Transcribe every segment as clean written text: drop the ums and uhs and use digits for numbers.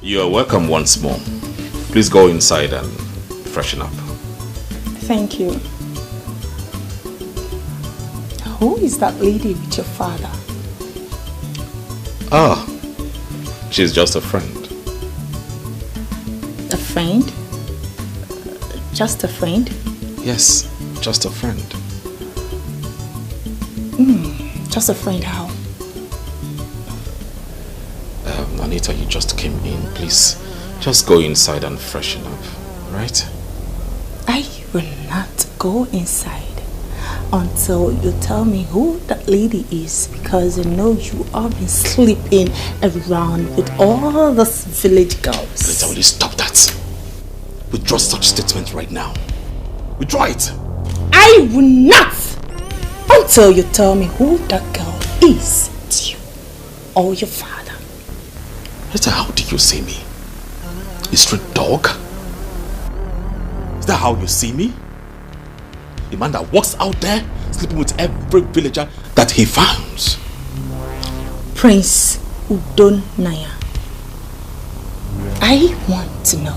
You are welcome once more. Please go inside and freshen up. Thank you. Who is that lady with your father? Ah, she's just a friend. A friend? Just a friend? Yes, just a friend. Just a friend how? Anita, you just came in. Please, just go inside and freshen up, right? I will not go inside until you tell me who that lady is, because you know you have been sleeping around with all those village girls. Anita, will you stop that? Withdraw such statement right now. Withdraw it. I will not until you tell me who that girl is to you or your father. Anita, how do you see me? A street dog? Is that how you see me? The man that walks out there sleeping with every villager that he finds. Prince Udon Naya. I want to know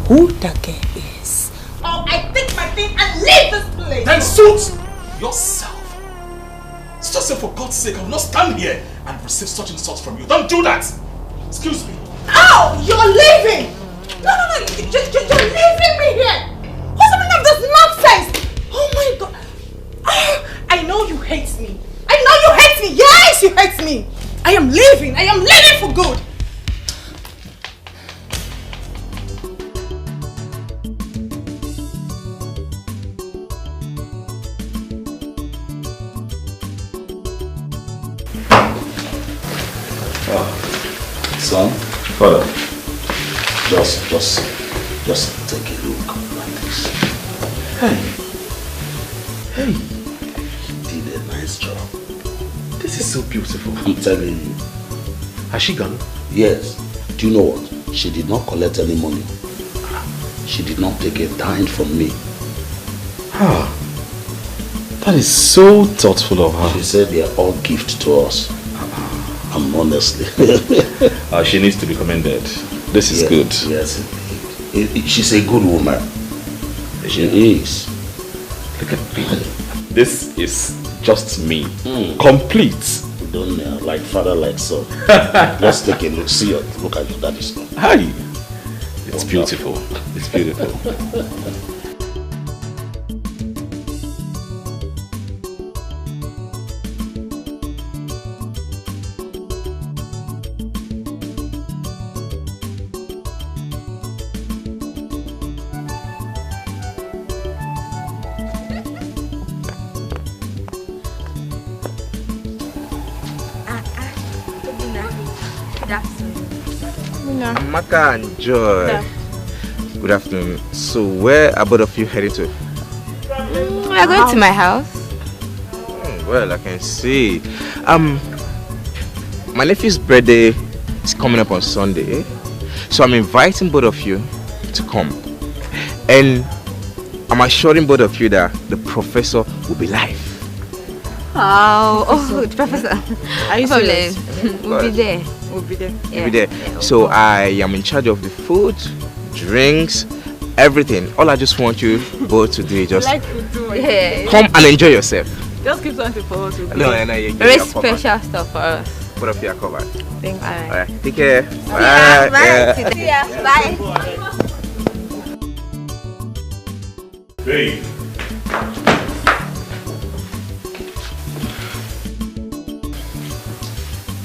who that girl is. Or I take my thing and leave this place. Then suit yourself. It's just say, for God's sake, I will not stand here and receive such insults from you. Don't do that. Excuse me. Ow! You're leaving! No, you're leaving me here! What's the meaning of this nonsense? Oh my God! I know you hate me. I know you hate me. Yes, you hate me. I am leaving for good. Son? Father. Just take a look like this. Hey. You did a nice job. This is so beautiful. I'm telling you. Has she gone? Yes. Do you know what? She did not collect any money. She did not take a dime from me. That is so thoughtful of her. She said they are all gifts to us. Honestly. She needs to be commended. This is good. Yes, she's a good woman. She is. Look at me. This is just me. Complete. Don't like father, like son. Let's take a look. See, look at your daddy's son. Hi. It's beautiful. It's beautiful. Amaka and Joy. Yeah. Good afternoon. So where are both of you heading to? We are going to my house. Well, I can see. My nephew's birthday is coming up on Sunday. So I'm inviting both of you to come. And I'm assuring both of you that the professor will be live. Oh, the professor. Are you serious? We'll be there. We'll be there. Yeah. We'll be there. Yeah, so I am in charge of the food, drinks, everything. All I just want you both to do is just come and enjoy yourself. Just keep something for us. No, very special stuff for us. Both of you are covered. Thanks. Alright, take care. Bye. Yeah, bye. Hey.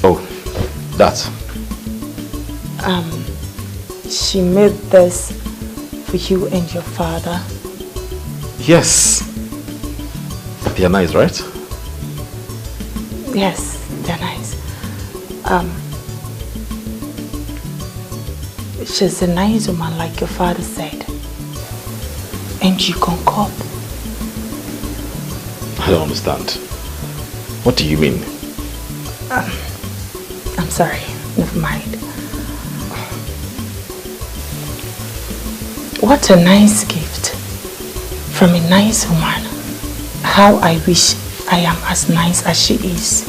Oh, that. She made this for you and your father. Yes. They are nice, right? Yes, they're nice. She's a nice woman, like your father said. And you concord. I don't understand. What do you mean? I'm sorry, never mind. What a nice gift from a nice woman. How I wish I am as nice as she is.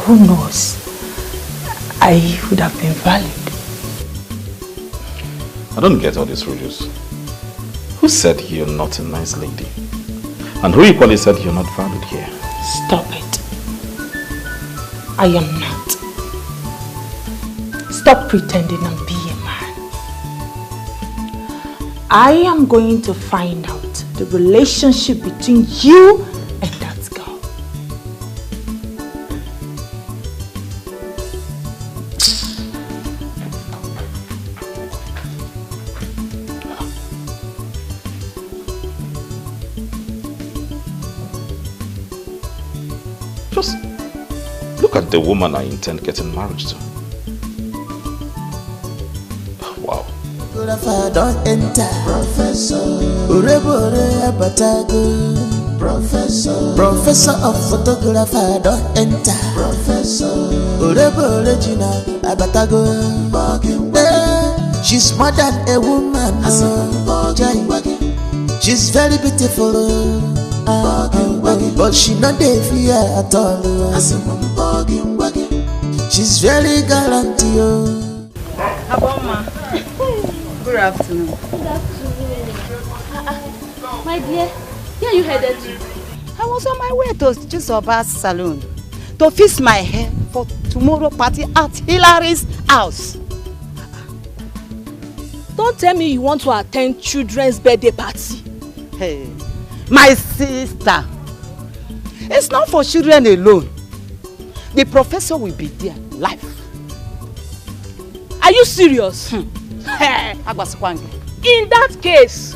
Who knows? I would have been valid. I don't get all these rules. Who said you're not a nice lady? And who equally said you're not valued here? Stop it. I am not. Stop pretending and be a man. I am going to find out the relationship between you and that girl. Just look at the woman I intend getting married to. Wow. Don't enter. Professor Professor of photographer don't enter. Professor she's more than a woman. She's very beautiful. But she not dey fear at all. She's very gallant. Aboma. Good afternoon. Good afternoon. My dear, where are you headed to? I was on my way to Jisoba's salon to fix my hair for tomorrow party at Hilary's house. Don't tell me you want to attend children's birthday party. Hey, my sister. It's not for children alone. The professor will be there live. Are you serious? In that case,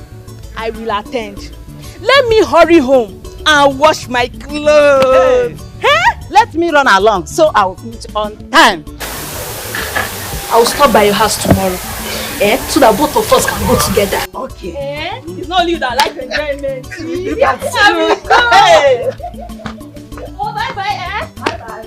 I will attend. Let me hurry home and wash my clothes. Hey, let me run along so I'll meet on time. I'll stop by your house tomorrow. So that both of us can go together. Okay. It's not you that like enjoyment. Look at you. Oh, bye-bye, Bye-bye.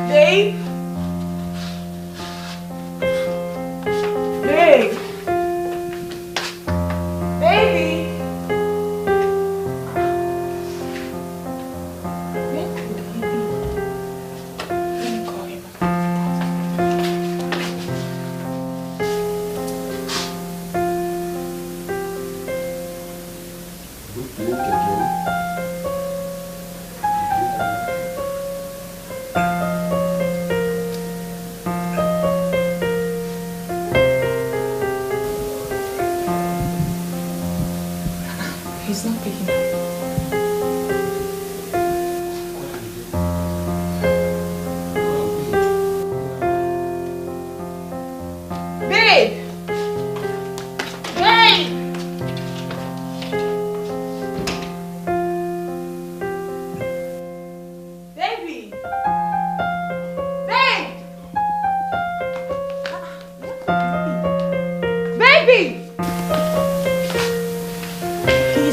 Hey.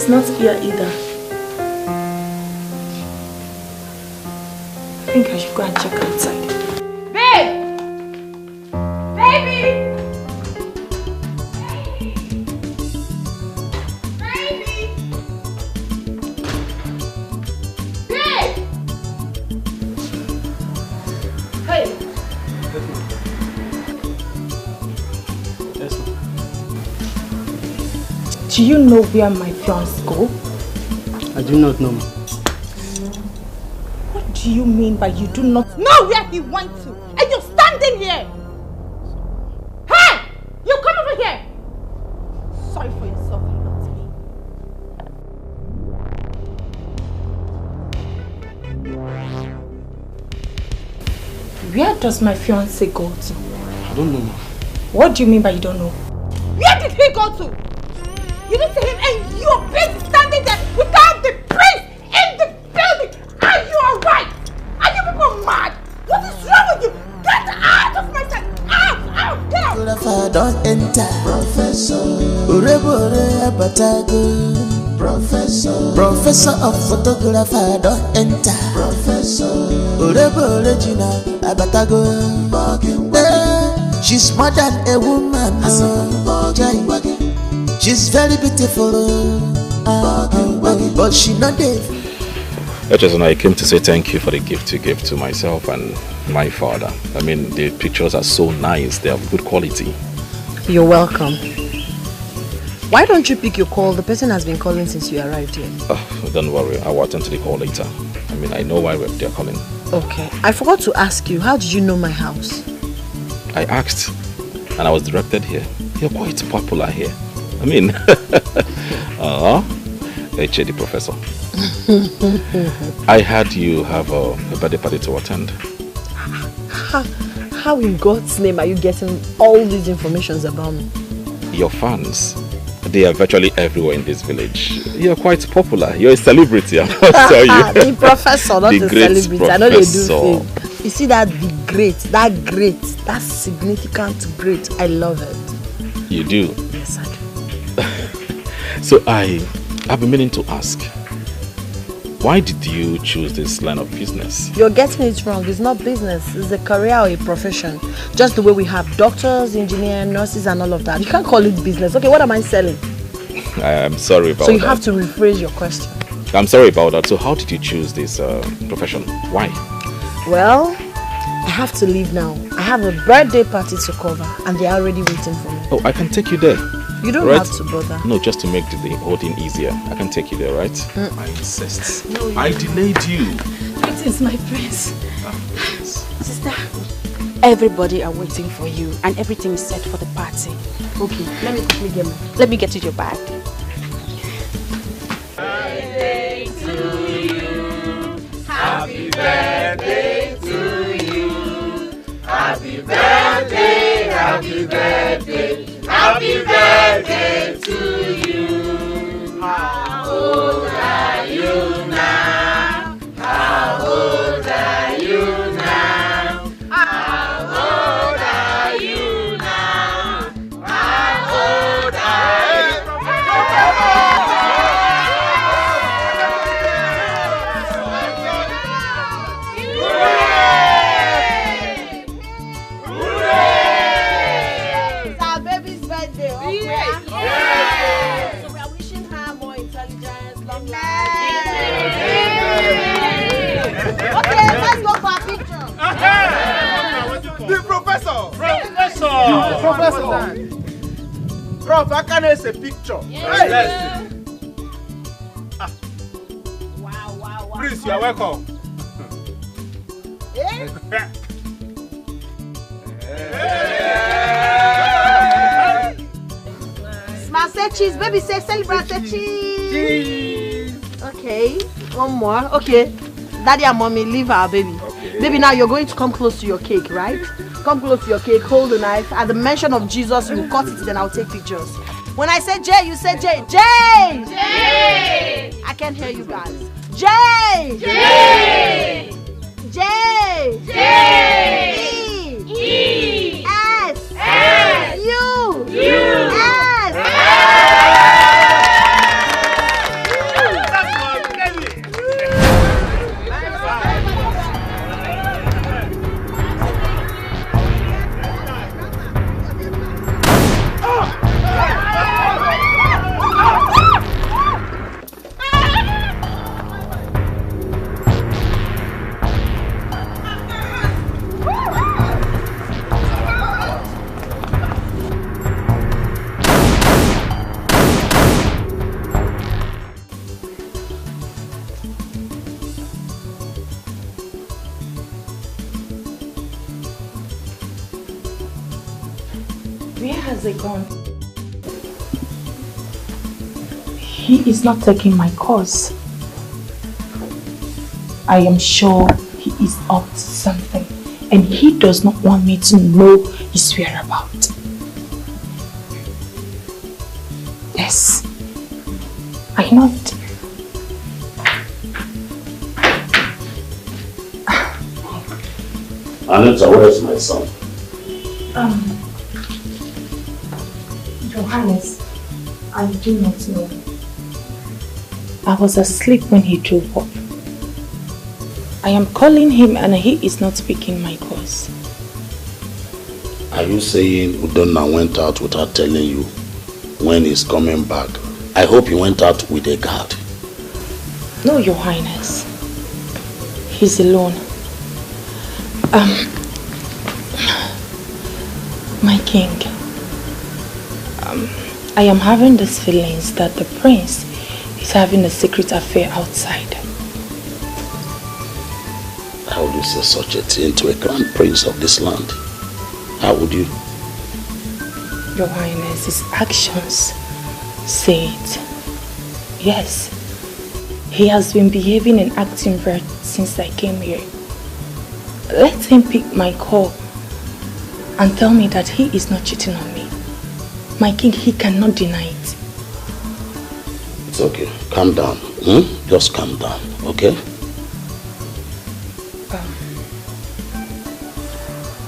Not here either. I think I should go and check outside. Babe! Baby! Baby! Babe! Hey! Yes, ma'am. Do you know where my fiancé go? I do not know. What do you mean by you do not know where he went to? And you're standing here! Hey! You come over here! Sorry for yourself and not me. Where does my fiancé go to? I don't know. What do you mean by you don't know? Where did he go to? You didn't see him and you're busy standing there without the priest in the building. Are you alright? Are you people mad? What is wrong with you? Get out of my sight! Out! Out! Get out! Photographer don't enter. Professor Professor of photographer don't enter. Professor she's more than a woman. She's very beautiful. But she not dead. I came to say thank you for the gift you gave to myself and my father. I mean, the pictures are so nice. They have good quality. You're welcome. Why don't you pick your call? The person has been calling since you arrived here. Oh, don't worry. I will attend to the call later. I mean, I know why they're calling. Okay. I forgot to ask you, how did you know my house? I asked and I was directed here. You're quite popular here. I mean, the professor. I heard you have a birthday party to attend. How in God's name are you getting all these informations about me? Your fans, they are virtually everywhere in this village. You're quite popular. You're a celebrity, I must tell you. The professor, not the celebrity. Professor. I know they do things. You see that that's significant great. I love it. You do? Yes, I do. So I've been meaning to ask, why did you choose this line of business? You're getting it wrong. It's not business. It's a career or a profession. Just the way we have doctors, engineers, nurses and all of that. You can't call it business. Okay, what am I selling? I'm sorry about that. So you have to rephrase your question. I'm sorry about that. So how did you choose this profession? Why? Well, I have to leave now. I have a birthday party to cover and they're already waiting for me. Oh, I can take you there. You don't have to bother. No, just to make the whole thing easier. I can take you there, right? I insist. No, I delayed you. It is my prince. Sister, everybody are waiting for you and everything is set for the party. Okay, let me quickly get mine. Let me get you your bag. Birthday to you. Happy birthday to you. Happy birthday, happy birthday. Happy birthday to you. How old are you now? How old are you now? How old are you now? How old are Professor! Prof, Ekene is a picture. Yes. Wow. Please, you are welcome. Smile, say cheese. Baby, say celebrate, say cheese. Okay, one more. Okay, Daddy and Mommy, leave our baby. Okay. Baby, now you're going to come close to your cake, right? Come close to your cake, hold the knife. At the mention of Jesus, you will cut it, then I'll take pictures. When I say J, you say J. J! J! I can't hear you guys. J! J! J! J! E! S! S! U! U! S! Where has he gone? He is not taking my course. I am sure he is up to something and he does not want me to know his whereabouts. Yes, I know it. Anita, where is my son? Your Highness, I do not know. I was asleep when he drove up. I am calling him and he is not picking my calls. Are you saying Udonna went out without telling you when he's coming back? I hope he went out with a guard. No, Your Highness. He's alone. My king, I am having these feelings that the prince is having a secret affair outside. How would you say such a thing to a crown prince of this land? How would you? Your Highness, his actions say it. Yes, he has been behaving and acting weird since I came here. Let him pick my call and tell me that he is not cheating on me. My king, he cannot deny it. It's okay. Calm down. Just calm down, okay?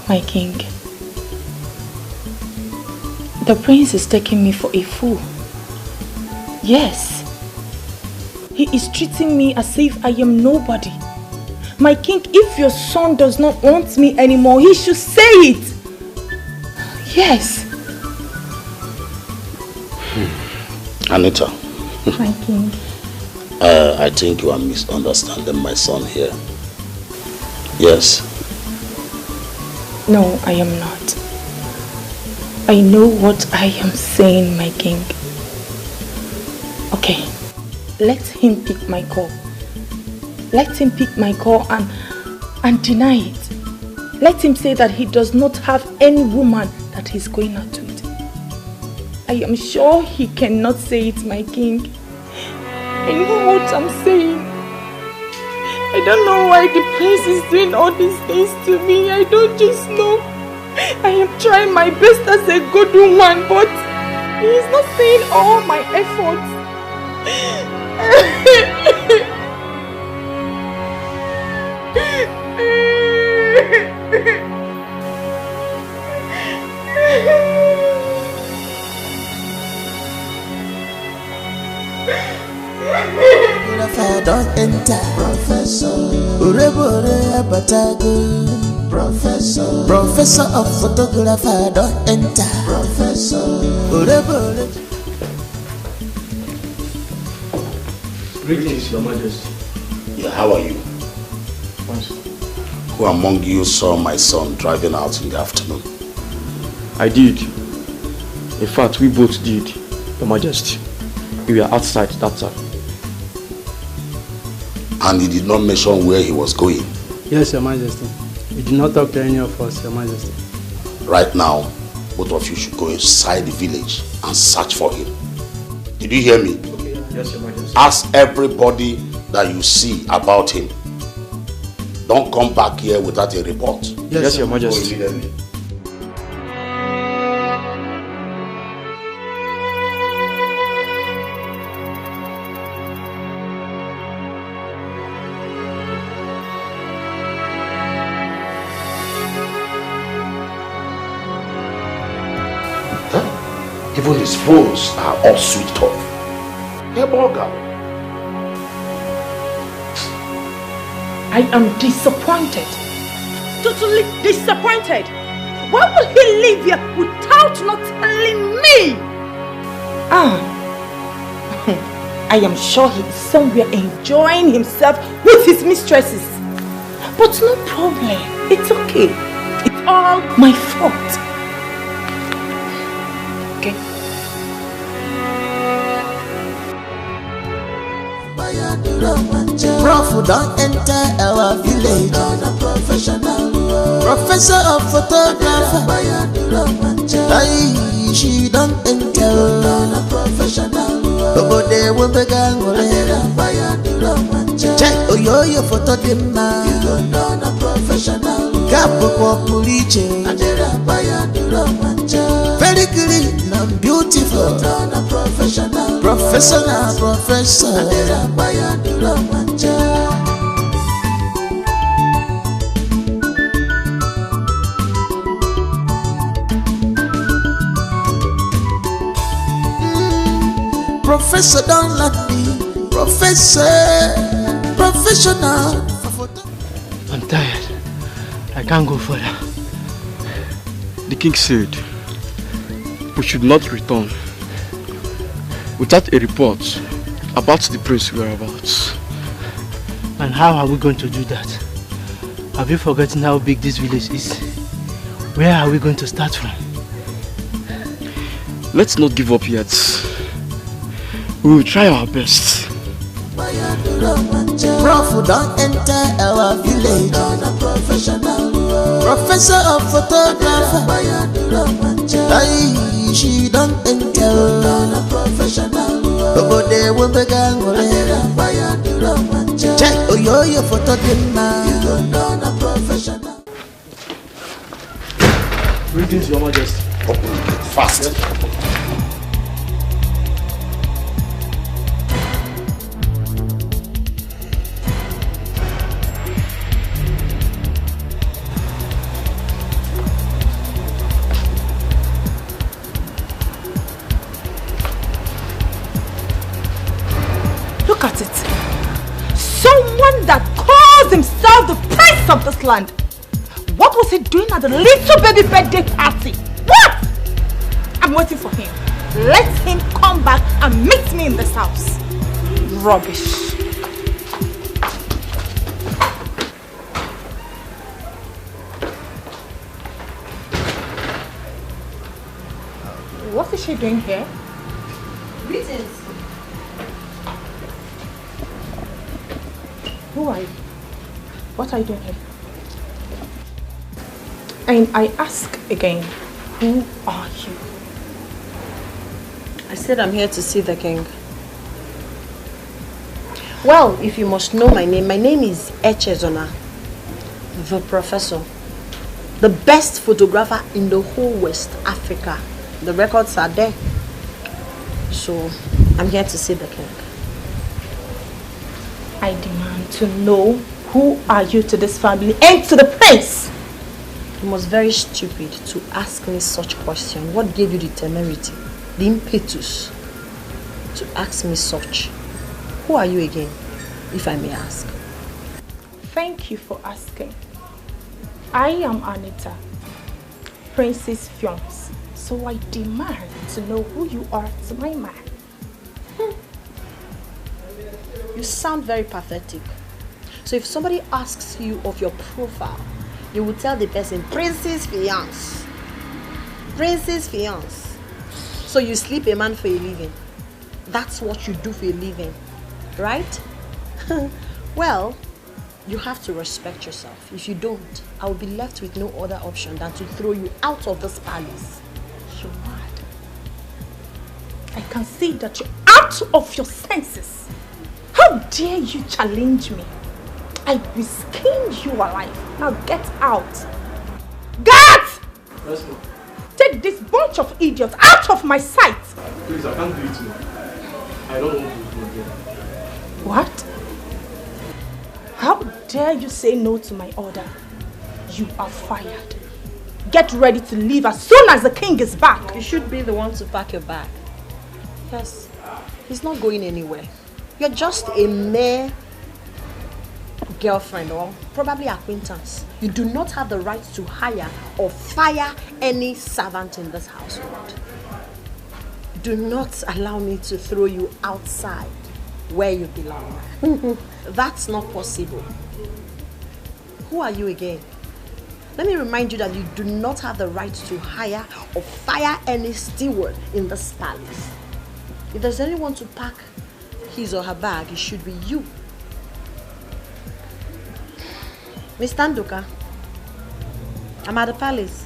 My king, the prince is taking me for a fool. Yes, he is treating me as if I am nobody. My king, if your son does not want me anymore, he should say it. Yes. Anita. My king. I think you are misunderstanding my son here. Yes. No, I am not. I know what I am saying, my king. Okay, let him pick my call. Let him pick my call and deny it. Let him say that he does not have any woman that he's going out with. I am sure he cannot say it, my king. I know what I'm saying. I don't know why the prince is doing all these things to me. I don't just know. I am trying my best as a good woman, but he is not seeing all my efforts. If I don't enter, Professor Urebore Abatago, Professor of Photographer, don't enter, Professor Urebore. Greetings, Your Majesty. Yeah, how are you? Who among you saw my son driving out in the afternoon? I did. In fact, we both did, Your Majesty. We were outside that time. And he did not mention where he was going? Yes, Your Majesty. He did not talk to any of us, Your Majesty. Right now, both of you should go inside the village and search for him. Did you hear me? Okay, yes, Your Majesty. Ask everybody that you see about him. Don't come back here without a report. Yes, Your Majesty. Go immediately. Even his phones are all switched off. Hey, Borga. I am disappointed. Totally disappointed. Why will he live here without not telling me? I am sure he is somewhere enjoying himself with his mistresses. But no problem. It's okay. It's all my fault. Okay. Prof, don't enter our village. Professor of photographer. Aye, she don't enter. Nobody will be gang. Check your photo, them man. Very clean and beautiful. Professor. Professor don't let me. Professional. I'm tired. I can't go further. The king said we should not return without a report about the prince's whereabouts. And how are we going to do that? Have you forgotten how big this village is? Where are we going to start from? Let's not give up yet. We will try our best. Prof don't enter our village. Professor of photographer. She don't enter. But they will be gang. Check your photo. Greetings, Your Majesty. Fast. Look at it. Someone that calls himself the prince of this land. What was he doing at the little baby birthday party? What? I'm waiting for him. Let him come back and meet me in this house. Rubbish. What is she doing here? Greetings. Who are you? What are you doing here? And I ask again, who are you? I said I'm here to see the king. Well, if you must know my name is Echezona, the professor. The best photographer in the whole West Africa. The records are there. So, I'm here to see the king. I demand to know who are you to this family and to the prince. You must very stupid to ask me such question. What gave you the temerity, the impetus to ask me such? Who are you again, if I may ask? Thank you for asking. I am Anita, Princess fiance. So I demand to know who you are to my man. You sound very pathetic. So if somebody asks you of your profile, you will tell the person, Princess fiance. Princess fiance. So you sleep a man for a living. That's what you do for a living, right? Well, you have to respect yourself. If you don't, I will be left with no other option than to throw you out of this palace. You're mad. I can see that you're out of your senses. How dare you challenge me? I will skin you alive. Now get out. Get! Yes, ma'am. Take this bunch of idiots out of my sight. Please, I can't do it, ma'am. I don't want to do it again. What? How dare you say no to my order? You are fired. Get ready to leave as soon as the king is back. You should be the one to pack your bag. Yes, he's not going anywhere. You're just a mere girlfriend or probably acquaintance. You do not have the right to hire or fire any servant in this household. Do not allow me to throw you outside where you belong. That's not possible. Who are you again? Let me remind you that you do not have the right to hire or fire any steward in this palace. If there's anyone to pack his or her bag, it should be you. Miss Tanduka, I'm at the palace.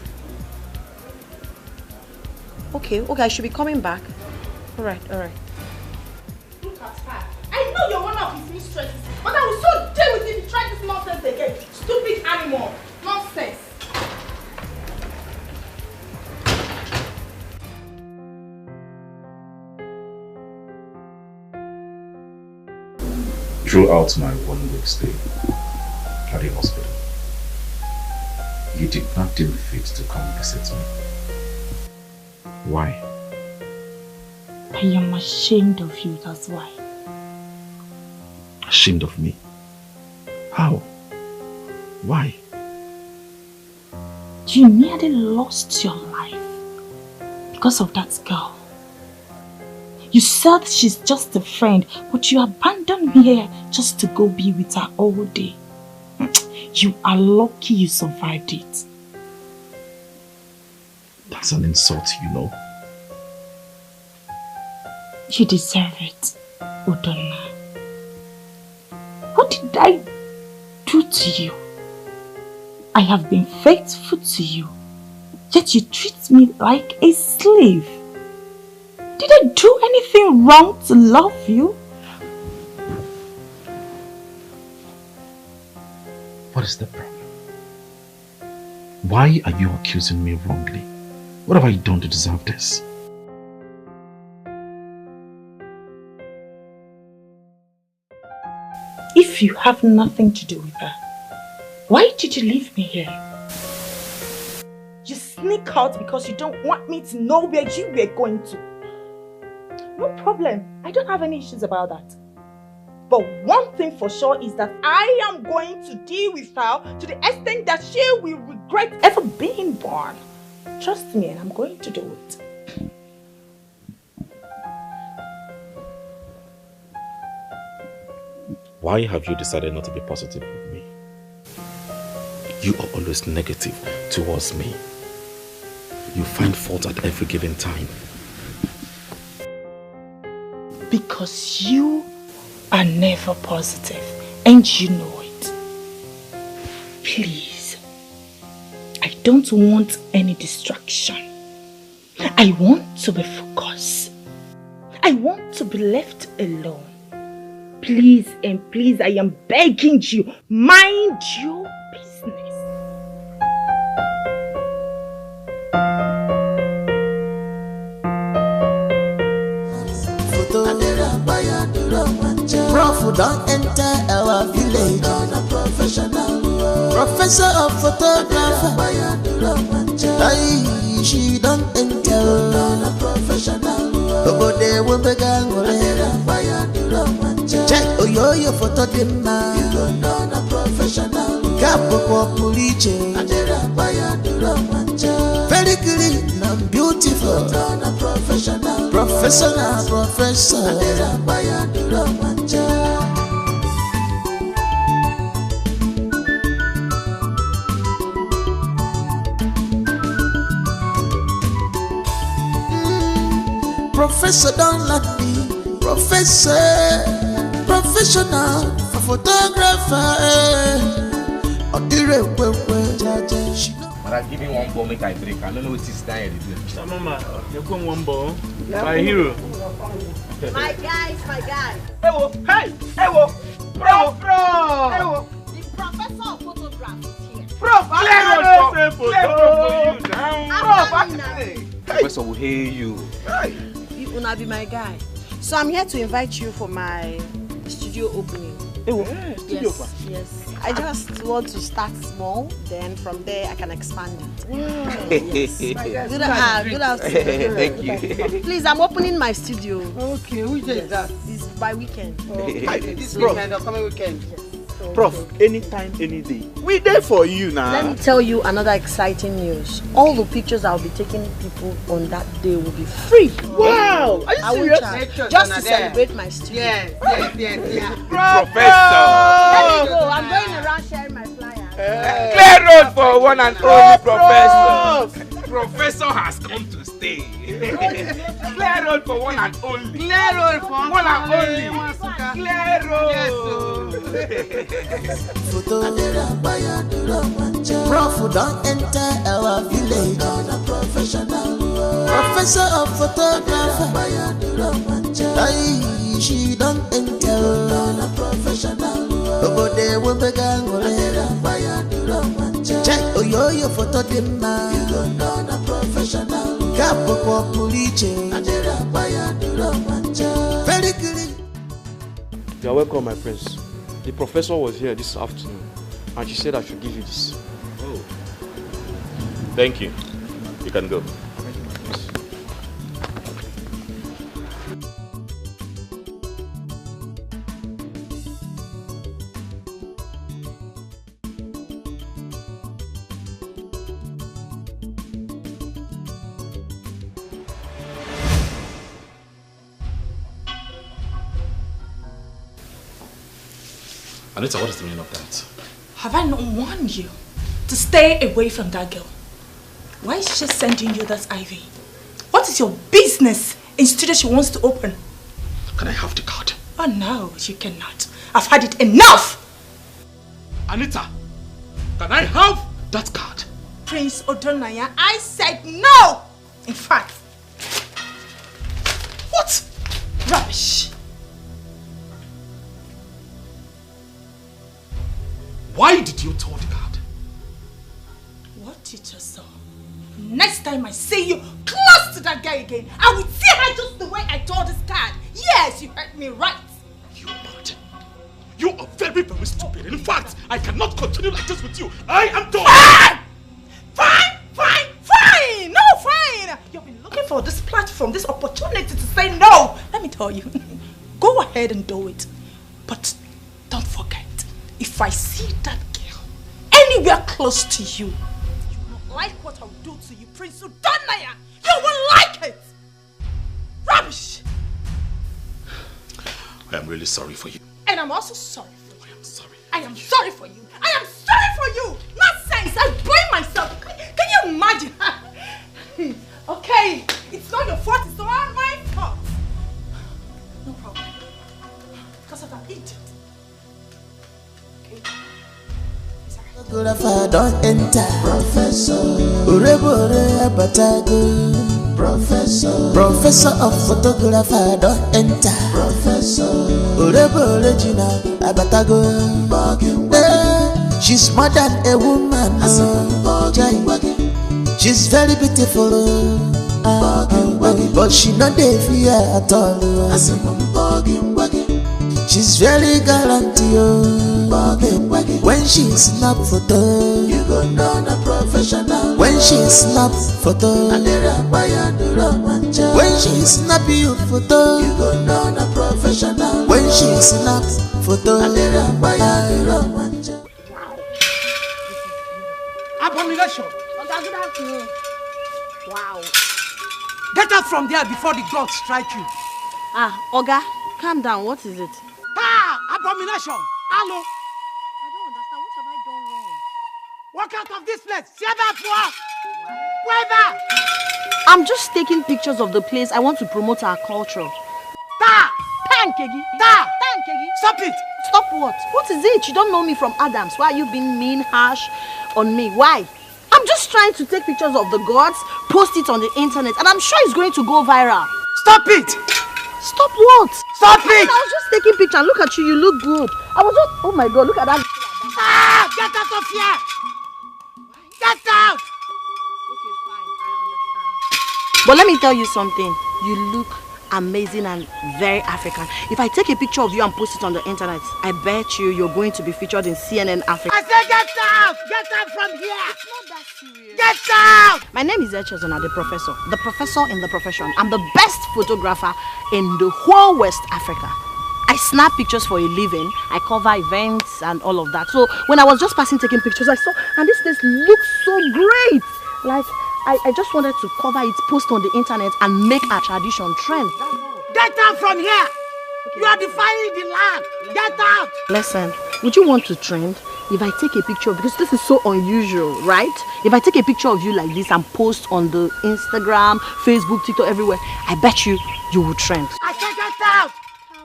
Okay, I should be coming back. Alright. Look at her. I know you're one of his mistresses, but I will so deal with you if you try this nonsense again. Stupid animal. Nonsense. throughout my 1 week stay at the hospital, you did not deem fit to come visit me. Why? I am ashamed of you, that's why. Ashamed of me? How? Why? You nearly lost your life because of that girl. You said she's just a friend, but you abandoned me here just to go be with her all day. You are lucky you survived it. That's an insult, you know. You deserve it, Udonna. What did I do to you? I have been faithful to you, yet you treat me like a slave. Did I do anything wrong to love you? What is the problem? Why are you accusing me wrongly? What have I done to deserve this? If you have nothing to do with her, why did you leave me here? You sneak out because you don't want me to know where you were going to. No problem. I don't have any issues about that. But one thing for sure is that I am going to deal with her to the extent that she will regret ever being born. Trust me, and I'm going to do it. Why have you decided not to be positive with me? You are always negative towards me. You find fault at every given time. Because you are never positive, and you know it. Please, I don't want any distraction. I want to be focused. I want to be left alone. Please and please, I am begging you, mind your business. Prof don't enter our village. Professor of photographer. Aye, she don't enter. Obode will be gang. Check your photo dimma. Capo puliche. Very clean and beautiful. Professor. Professor don't let me. Professional photographer. But I give you one ball, make I drink. I don't know what is dying. Mama, you come one ball. My hero. My guy. Hey! Bro! The professor of photography is here. Prof, Professor will hear you. You wanna be my guy. So I'm here to invite you for my studio opening. Yes. I just want to start small, then from there I can expand it. Yes. Good afternoon. Thank you. Please, I'm opening my studio. Okay, which day is that? This is by weekend. This weekend or coming weekend? Yes. Prof, anytime, any day. We're there for you now. Let me tell you another exciting news. All the pictures I'll be taking people on that day will be free. Wow! Are you serious? Just to celebrate my studio. Yes. Professor! Let me go. I'm going around sharing my flyers. Clear road for one and only Professor. Professor has come to stay. Clear road for one and only. Clear road for one and only. Clear road. Prof don't enter our village. Professor of photographer. Aye, she don't enter. Obode will be gang. Check your photo dimma. Capo puliche. Very clean. You are welcome, my prince. The professor was here this afternoon and she said I should give you this. Oh. Thank you. You can go. Anita, what is the meaning of that? Have I not warned you to stay away from that girl? Why is she sending you that Ivy? What is your business in studio she wants to open? Can I have the card? Oh no, you cannot. I've had it enough! Anita, can I have that card? Prince Odonaya, I said no! In fact, what? Rubbish! Why did you throw the card? What teacher saw? Next time I see you close to that guy again, I will see her just the way I tore this card. Yes, you heard me right. You mad. You are very, very stupid. In fact, I cannot continue like this with you. I am done. Fine! No, fine! You've been looking for this platform, this opportunity to say no. Let me tell you, go ahead and do it. But don't forget, if I see that girl anywhere close to you, you will not like what I'll do to you, Prince Udonaya. You will like it! Rubbish! I am really sorry for you. And I'm also sorry for you. I am sorry. I am sorry for you. I am sorry for you! Nonsense! I blame myself. Can you imagine? Okay, it's not your fault, it's all my fault. No problem. Because of that idiot. Photographer don't enter. Professor Urebore Abatago. Professor of photographer don't enter. Professor Urebore Gina Abatago. She's more than a woman. She's very beautiful. But she not dey fear at all. She's very gallant, when she snap photo, you go know the professional. When she snap photo, when she snap you photo, you go know the professional. When she snap photo, abomination. Good afternoon. Wow. Get out from there before the gods strike you. Oga, calm down. What is it? Abomination. Hello. I don't understand. What have I done wrong? Walk out of this place. Whether. I'm just taking pictures of the place. I want to promote our culture. Stop it. Stop what? What is it? You don't know me from Adams. Why are you being mean, harsh on me? Why? I'm just trying to take pictures of the gods, post it on the internet, and I'm sure it's going to go viral. Stop it! Stop what? Stop it! I was just taking pictures. Look at you. You look good. I was just... Oh my God, look at that. Get out of here! Get out! Okay, fine. I understand. But let me tell you something. You look amazing and very African. If I take a picture of you and post it on the internet, I bet you're going to be featured in CNN Africa. I said get out! Get out from here! It's not that serious. Get out! My name is Echezona, the professor in the profession. I'm the best photographer in the whole West Africa. I snap pictures for a living. I cover events and all of that. So when I was just passing taking pictures, I saw, and this place looks so great. Like, I just wanted to cover it, post on the internet, and make our tradition trend. Get out from here! Okay. You are defying the land! Get out! Listen, would you want to trend? If I take a picture, because this is so unusual, right? If I take a picture of you like this and post on the Instagram, Facebook, TikTok, everywhere, I bet you will trend. I said get out!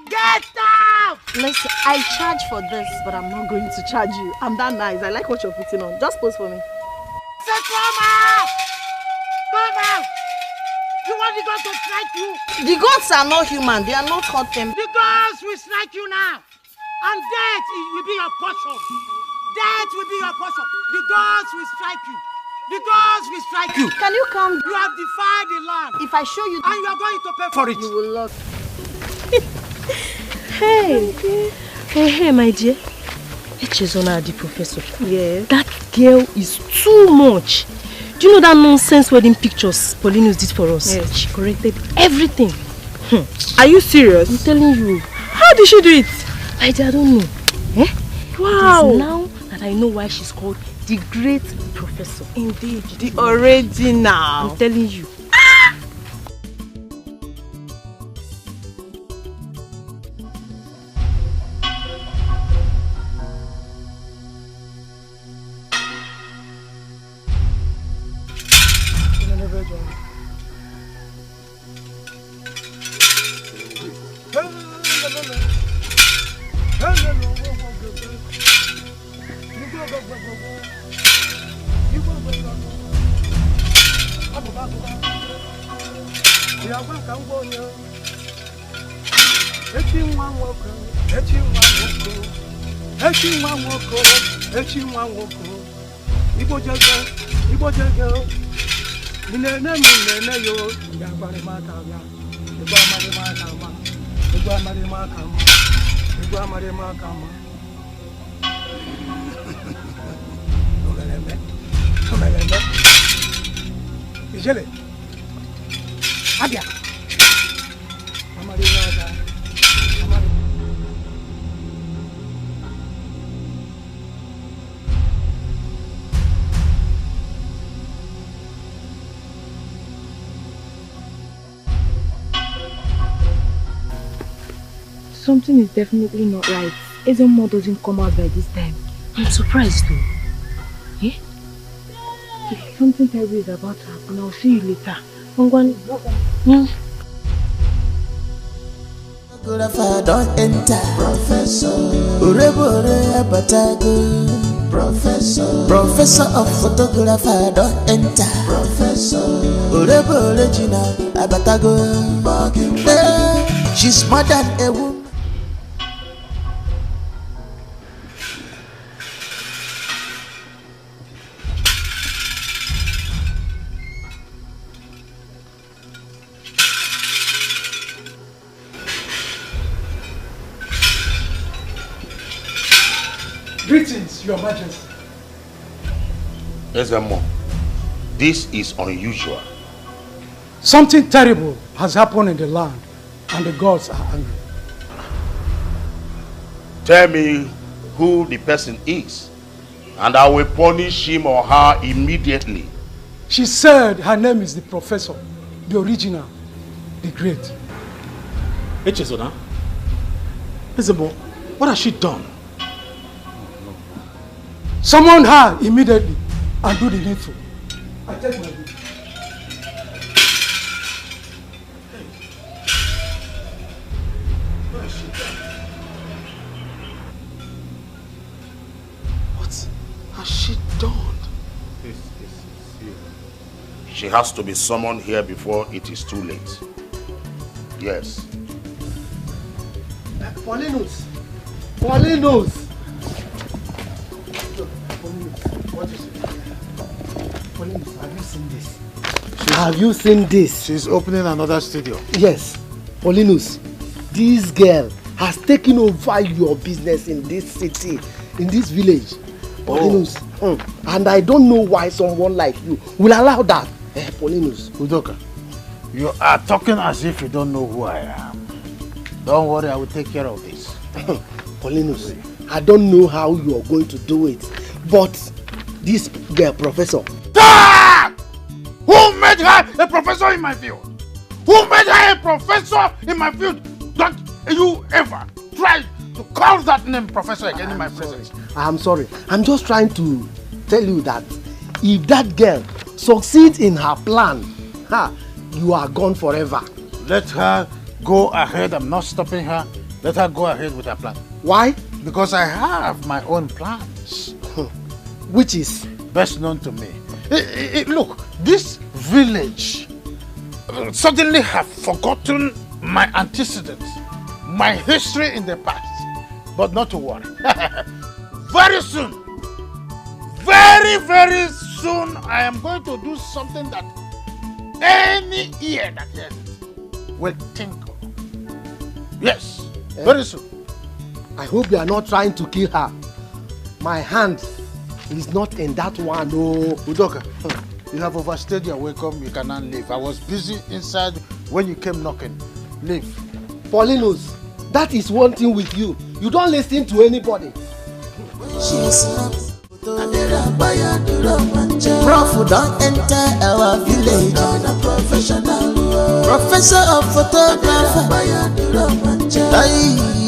Get out! Listen, I charge for this, but I'm not going to charge you. I'm that nice. I like what you're putting on. Just post for me. Say come out! Come out! You want the gods to strike you? The gods are not human. They are not hot-tempered. The gods will strike you now. And death will be your portion. Death will be your portion. The gods will strike you. The gods will strike you. Can you come? You have defied the land. If I show you... And you are going to pay for it. You will love. Hey. Hey, my dear. Echezona the professor. Yeah. That girl is too much. Do you know that nonsense wedding pictures Paulinus did for us? Yes. She corrected everything. Are you serious? I'm telling you. How did she do it? I don't know. Eh? Wow. It is now that I know why she's called the great professor. Indeed. The original. I'm telling you. Something is definitely not right. Ezemo doesn't come out by this time. I'm surprised though. Eh? If something terrible is about to happen, I'll see you later. Don't enter. Professor Professor of photographer don't enter. Professor original Abatago. She's more than a woman. Greetings, Your Majesty. Ezemo, this is unusual. Something terrible has happened in the land, and the gods are angry. Tell me who the person is, and I will punish him or her immediately. She said her name is the Professor, the original, the great. Echezona, Ezemo, what has she done? Summon her immediately and do the needful. I take my leave. What has she done? What has she done? She has to be summoned here before it is too late. Yes. Paulinus! What is it? Paulinus, have you seen this? Have you seen this? She's opening another studio. Yes. Paulinus, this girl has taken over your business in this city, in this village. Paulinus. And I don't know why someone like you will allow that. Paulinus. Udoka, you are talking as if you don't know who I am. Don't worry, I will take care of this. Paulinus, I don't know how you are going to do it, but this girl, Professor. Ah! Who made her a professor in my field? Who made her a professor in my field? Don't you ever try to call that name Professor again in my presence. I'm sorry. I'm just trying to tell you that if that girl succeeds in her plan, you are gone forever. Let her go ahead. I'm not stopping her. Let her go ahead with her plan. Why? Because I have my own plans. Which is? Best known to me. Look, this village suddenly have forgotten my antecedents, my history in the past. But not to worry. Very soon, very soon, I am going to do something that any ear that hears it will tinkle. Yes, Very soon. I hope you are not trying to kill her. My hand is not in that one, no. Udoka, you have overstayed your welcome. You cannot leave. I was busy inside when you came knocking. Leave. Paulinus, that is one thing with you. You don't listen to anybody. Prof don't enter our village. Professor of photographer.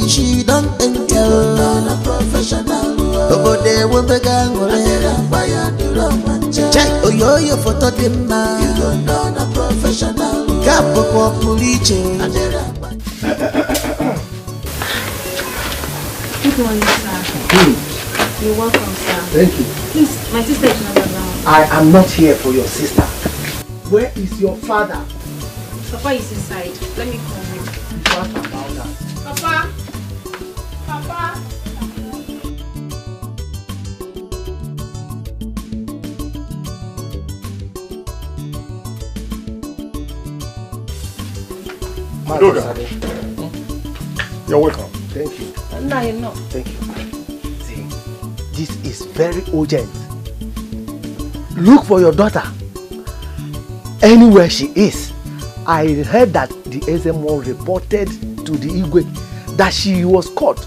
She don't enter. Over there we began. Check your photo dimma. You don't know the professional. Capo police. Good morning, sir. You're welcome, sir. Thank you. Please, my sister is not around. I am not here for your sister. Where is your father? Papa is inside. Let me call him. What about that? Papa! Papa! You're welcome. Thank you. No, you're not. Thank you. See, this is very urgent. Look for your daughter. Anywhere she is. I heard that the SMO reported to the Igwe that she was caught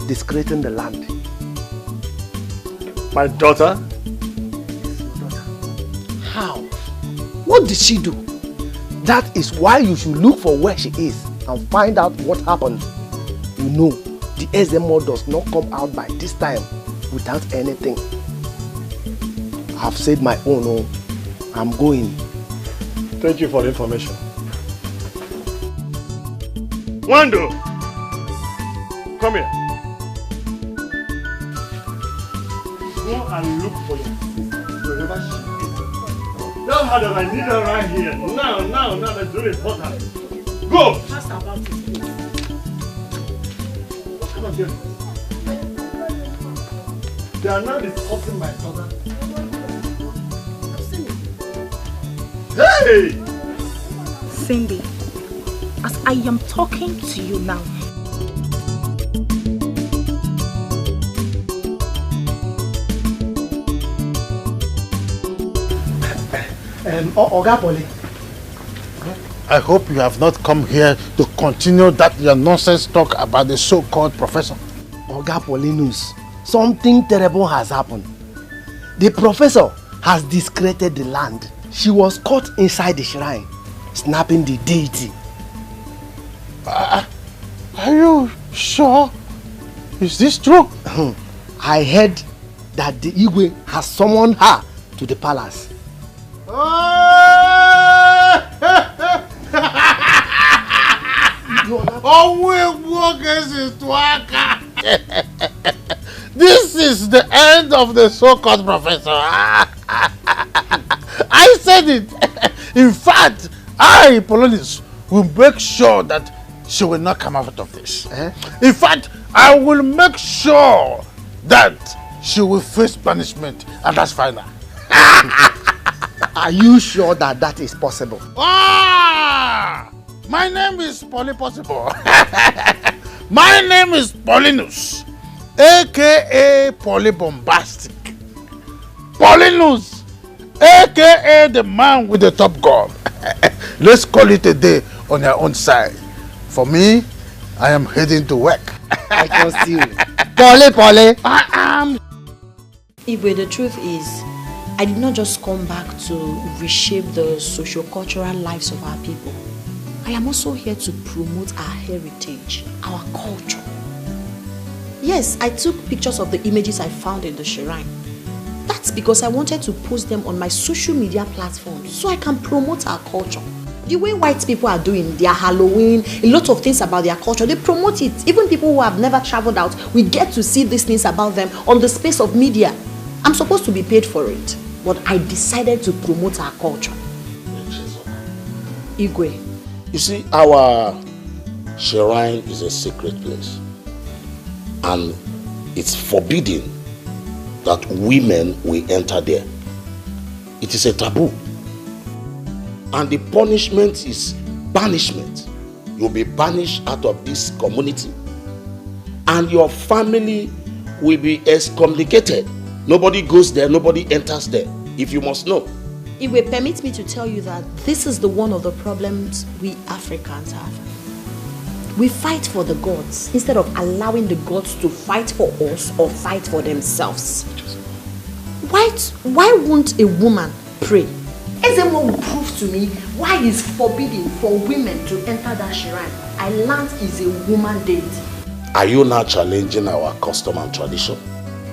desecrating the land. My daughter? How? What did she do? That is why you should look for where she is and find out what happened. You know, the SMO does not come out by this time without anything. I've said my own. Oh, I'm going. Thank you for the information. Wando! Come here. Go and look for your sister wherever she is. Tell her that I need her right here. Now, that's very important. Go! Just about it. Come on, get it. They are now discussing my daughter. Hey! Cindy, as I am talking to you now, Oga Poli. I hope you have not come here to continue that your nonsense talk about the so-called professor. Oga Paulinus, something terrible has happened. The professor has desecrated the land. She was caught inside the shrine, snapping the deity. Are you sure? Is this true? I heard that the Igwe has summoned her to the palace. This is the end of the so-called professor. I said it. In fact, I, Polonius, will make sure that she will not come out of this. In fact, I will make sure that she will face punishment, and that's final. Are you sure that that is possible? My name is Possible. My name is Paulinus, aka Bombastic. Paulinus, aka the man with the top gun. Let's call it a day on your own side. For me, I am heading to work. I can see you. Polly. I am. Igwe, the truth is, I did not just come back to reshape the socio-cultural lives of our people. I am also here to promote our heritage, our culture. Yes, I took pictures of the images I found in the shrine. That's because I wanted to post them on my social media platforms so I can promote our culture. The way white people are doing their Halloween, a lot of things about their culture, they promote it. Even people who have never traveled out, we get to see these things about them on the space of media. I'm supposed to be paid for it, but I decided to promote our culture. Igwe. You see, our shrine is a sacred place, and it's forbidden that women will enter there. It is a taboo, and the punishment is banishment. You'll be banished out of this community and your family will be excommunicated. Nobody goes there, nobody enters there, if you must know. It will permit me to tell you that this is the one of the problems we Africans have. We fight for the gods instead of allowing the gods to fight for us or fight for themselves. Why won't a woman pray? Ezemo will prove to me why it's forbidden for women to enter that shrine. I learned is a woman deity. Are you now challenging our custom and tradition?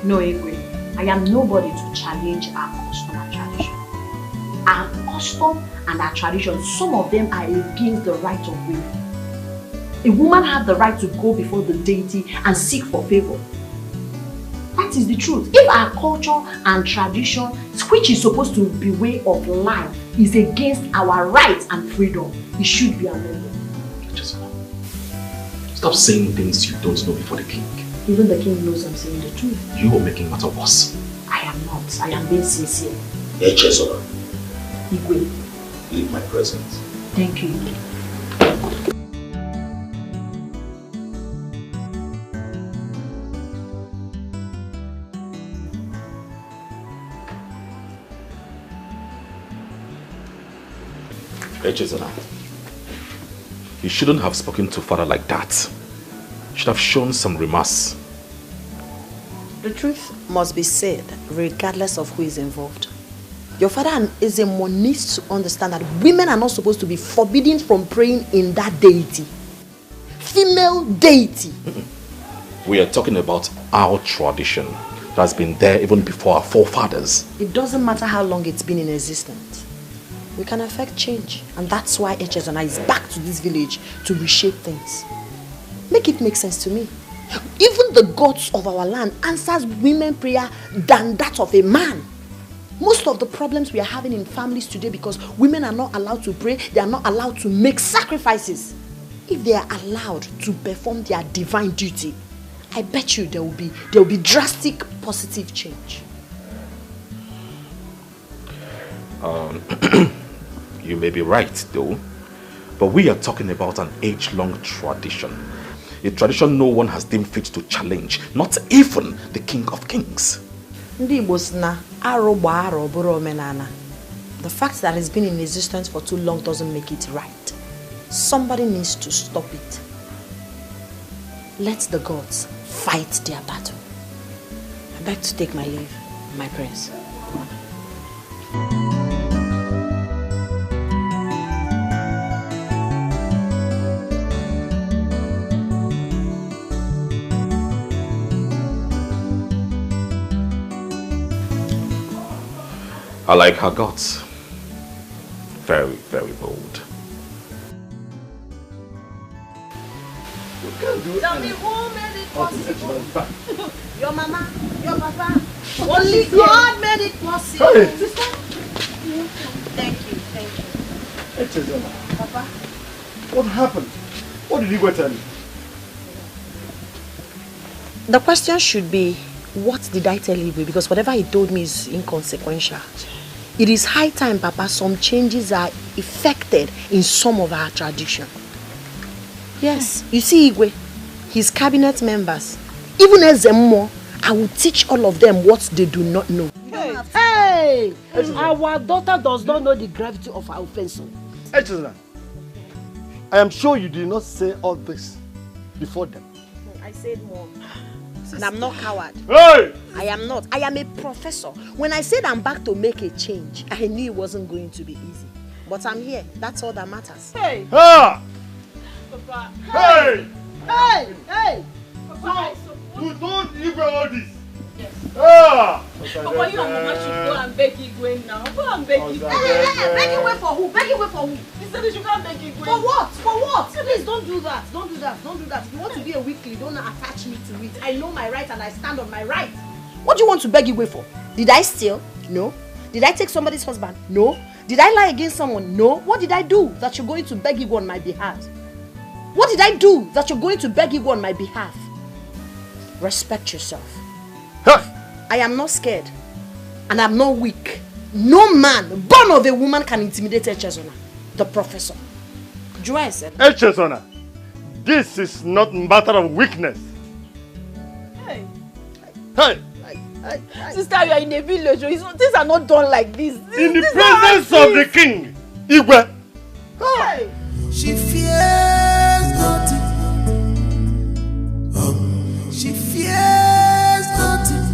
No, Egwe. I am nobody to challenge our custom and tradition. Our custom and our tradition, some of them are against the right of women. A woman has the right to go before the deity and seek for favor. That is the truth. If our culture and tradition, which is supposed to be way of life, is against our rights and freedom, it should be amended. Stop saying things you don't know before the king. Even the king knows I'm saying the truth. You are making matter worse. I am not. I am being sincere. Echezona. Igwe. Leave my presence. Thank you. Echezona, you shouldn't have spoken to father like that. You should have shown some remorse. The truth must be said regardless of who is involved. Your father and Ezemo needs to understand that women are not supposed to be forbidden from praying in that deity. Female deity. We are talking about our tradition that has been there even before our forefathers. It doesn't matter how long it's been in existence. We can affect change, and that's why Echezona is back to this village to reshape things. Make it make sense to me. Even the gods of our land answers women prayer than that of a man. Most of the problems we are having in families today because women are not allowed to pray, they are not allowed to make sacrifices. If they are allowed to perform their divine duty, I bet you there will be drastic positive change. You may be right though, but we are talking about an age-long tradition. A tradition no one has deemed fit to challenge, not even the King of Kings. The fact that it's been in existence for too long doesn't make it right. Somebody needs to stop it. Let the gods fight their battle. I beg to take my leave, my prayers. I like her guts. Very, very bold. Tell me who made it possible? Your mama, your papa. Only God made it possible. Hey. Sister? Thank you. Echezona. Papa? What happened? What did you go tell me? The question should be, what did I tell you? Because whatever he told me is inconsequential. It is high time, Papa, some changes are effected in some of our tradition. Yes, you see Igwe, his cabinet members, even Ezemo, I will teach all of them what they do not know. Hey! Our daughter does not know the gravity of our offense. Echezona, I am sure you did not say all this before them. I said more. And I'm not coward. Hey! I am not. I am a professor. When I said I'm back to make a change, I knew it wasn't going to be easy. But I'm here. That's all that matters. Hey! Ah! Papa! Hey! Hey! Hey! Papa, you told Igwe all this? Yes. Ah! Papa, you and Mama should go and beg Igwe now. Go and beg Igwe. Hey, beg Igwe for who? Beg Igwe for who? He said you should go and beg Igwe. For what? For what? Please don't do that. Don't do that. Don't do that. If you want to be a weakly, don't attach me to it. I know my right and I stand on my right. What do you want to beg Igwe for? Did I steal? No. Did I take somebody's husband? No. Did I lie against someone? No. What did I do that you're going to beg Igwe on my behalf? What did I do that you're going to beg Igwe on my behalf? Respect yourself. I am not scared. And I'm not weak. No man born of a woman can intimidate Echezona, the professor. Do I said? Echezona, this is not a matter of weakness. Hey! Sister, you are in a village. Things are not done like this. In the presence of the king, Igwe. Hey! She fears nothing. She fears nothing.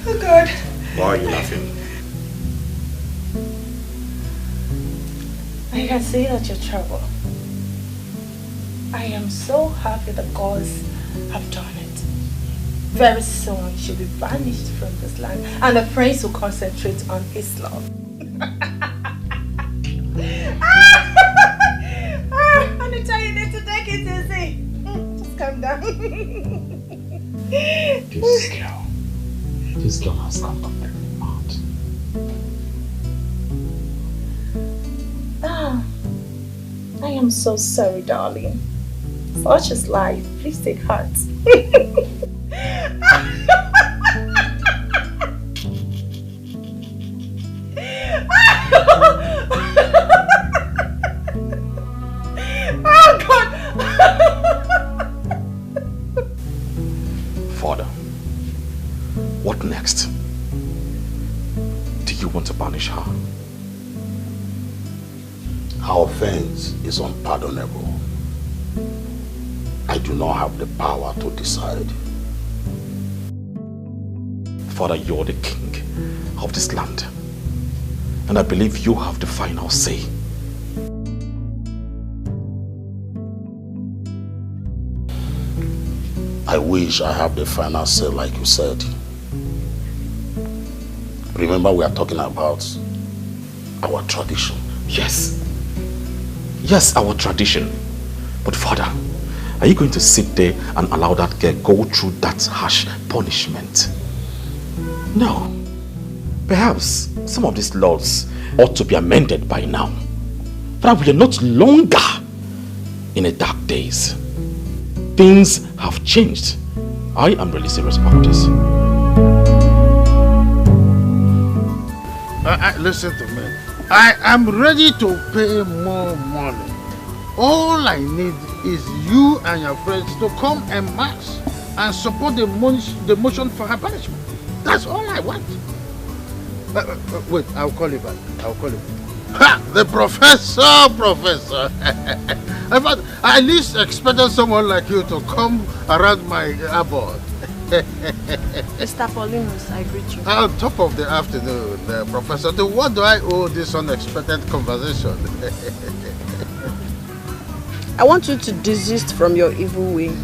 Oh God. Why are you laughing? I can see that you're troubled. I am so happy the gods have done it. Very soon she'll be banished from this land and the prince will concentrate on his love. Anita, you need to take it easy. Just calm down. This girl has gone completely mad. I am so sorry, darling. Such is life. Please take heart. Oh God! Father, what next? Do you want to banish her? Her offense is unpardonable. I do not have the power to decide. Father, you're the king of this land. And I believe you have the final say. I wish I have the final say like you said. Remember, we are talking about our tradition. Yes. Yes, our tradition. But Father, are you going to sit there and allow that girl go through that harsh punishment? No. Perhaps some of these laws ought to be amended by now. But we are not longer in the dark days. Things have changed. I am really serious about this. Listen to me. I am ready to pay more money. All I need is you and your friends to come en masse and support the motion for her punishment. That's all I want. Wait, I'll call you back. I'll call you back. Ha! The professor! In fact, I at least expected someone like you to come around my abode. Mr. Paulinus, I greet you. On top of the afternoon, Professor, to what do I owe this unexpected conversation? I want you to desist from your evil way.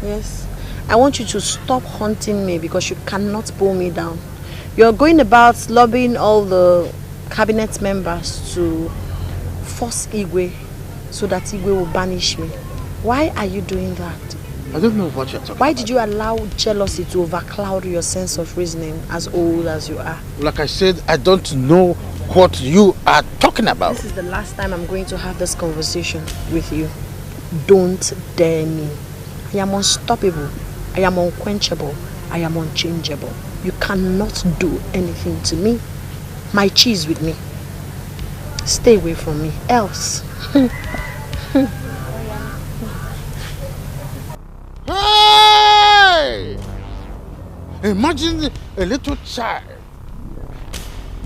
Yes. I want you to stop haunting me because you cannot pull me down. You're going about lobbying all the cabinet members to force Igwe so that Igwe will banish me. Why are you doing that? I don't know what you're talking about. Why did you allow jealousy to overcloud your sense of reasoning as old as you are? Like I said, I don't know what you are talking about. This is the last time I'm going to have this conversation with you. Don't dare me. I am unstoppable. I am unquenchable. I am unchangeable. You cannot do anything to me. My chi is with me. Stay away from me, else. Hey! Imagine a little child.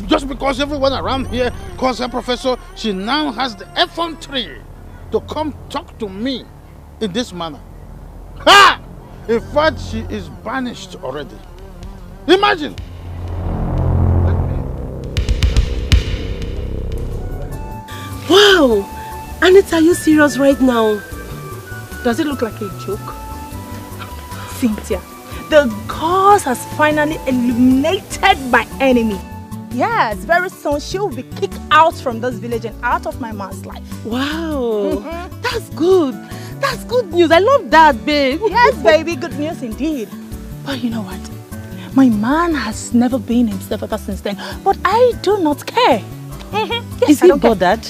Just because everyone around here calls her professor, she now has the effrontery to come talk to me in this manner. Ha! In fact, she is banished already. Imagine! Wow! Anita, are you serious right now? Does it look like a joke? Cynthia, the cause has finally eliminated my enemy. Yes, very soon she will be kicked out from this village and out of my man's life. Wow! That's good. That's good news. I love that, babe. Yes, baby, good news indeed. But you know what? My man has never been himself ever since then, but I do not care. Yes, Is he bothered?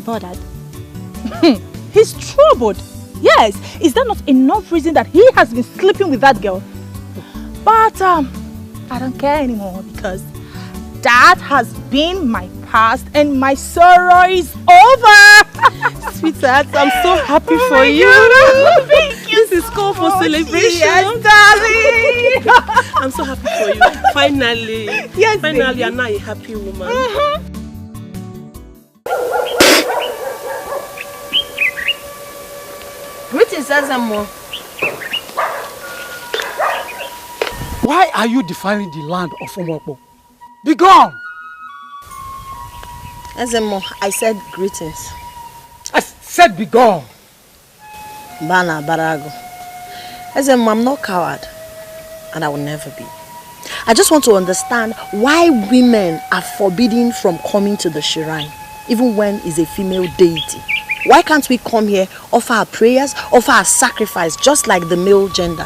Bothered? He's troubled. Yes, is that not enough reason that he has been sleeping with that girl? But I don't care anymore because that has been my past and my sorrow is over. Sweetheart, I'm so happy for you. God, thank you. This is called for celebration. Yes, darling. I'm so happy for you. Finally. Yes, finally, baby. you're now a happy woman. Greetings, Azamo. Why are you defiling the land of Omokpo? Be gone! Azamo, I said greetings. I said be gone! Bana Barago. Azamo, I'm not coward. And I will never be. I just want to understand why women are forbidden from coming to the shrine, even when it's a female deity. Why can't we come here, offer our prayers, offer our sacrifice, just like the male gender?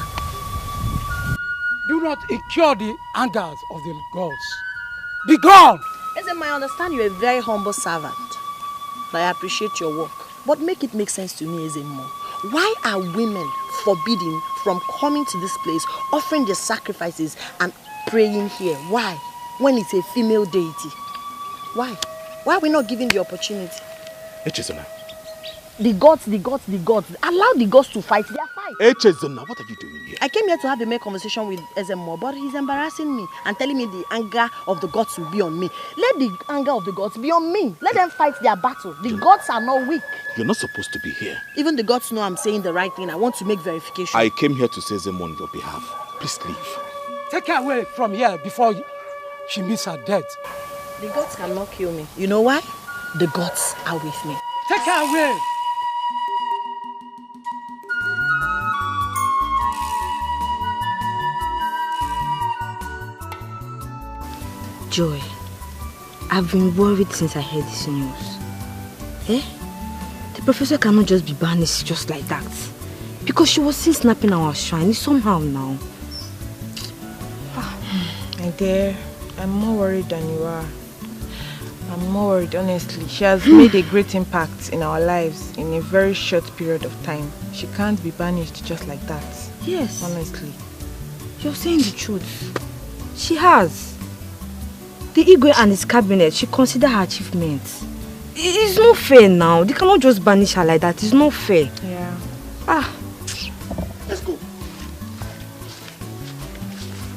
Do not incur the angers of the gods. Be gone! Ezem, I understand you're a very humble servant. But I appreciate your work. But make it make sense to me, Ezem. Why are women forbidden from coming to this place, offering their sacrifices and praying here? Why? When it's a female deity? Why? Why are we not given the opportunity? Echezona. The gods. Allow the gods to fight their fight. Echezona, what are you doing here? I came here to have a main conversation with Ezemo, but he's embarrassing me and telling me the anger of the gods will be on me. Let the anger of the gods be on me. Let them fight their battle. The gods are not weak. You're not supposed to be here. Even the gods know I'm saying the right thing. I want to make verification. I came here to say Zemo on your behalf. Please leave. Take her away from here before she meets her death. The gods cannot kill me. You know why? The gods are with me. Take her away! Joy, I've been worried since I heard this news. Eh? The professor cannot just be banished just like that. Because she was seen snapping our shrine somehow now. My dear, I'm more worried than you are. I'm more worried, honestly. She has made a great impact in our lives in a very short period of time. She can't be banished just like that. Yes. Honestly. You're saying the truth. She has. The Igwe and his cabinet should consider her achievements. It's not fair now. They cannot just banish her like that. It's not fair. Yeah. Let's go.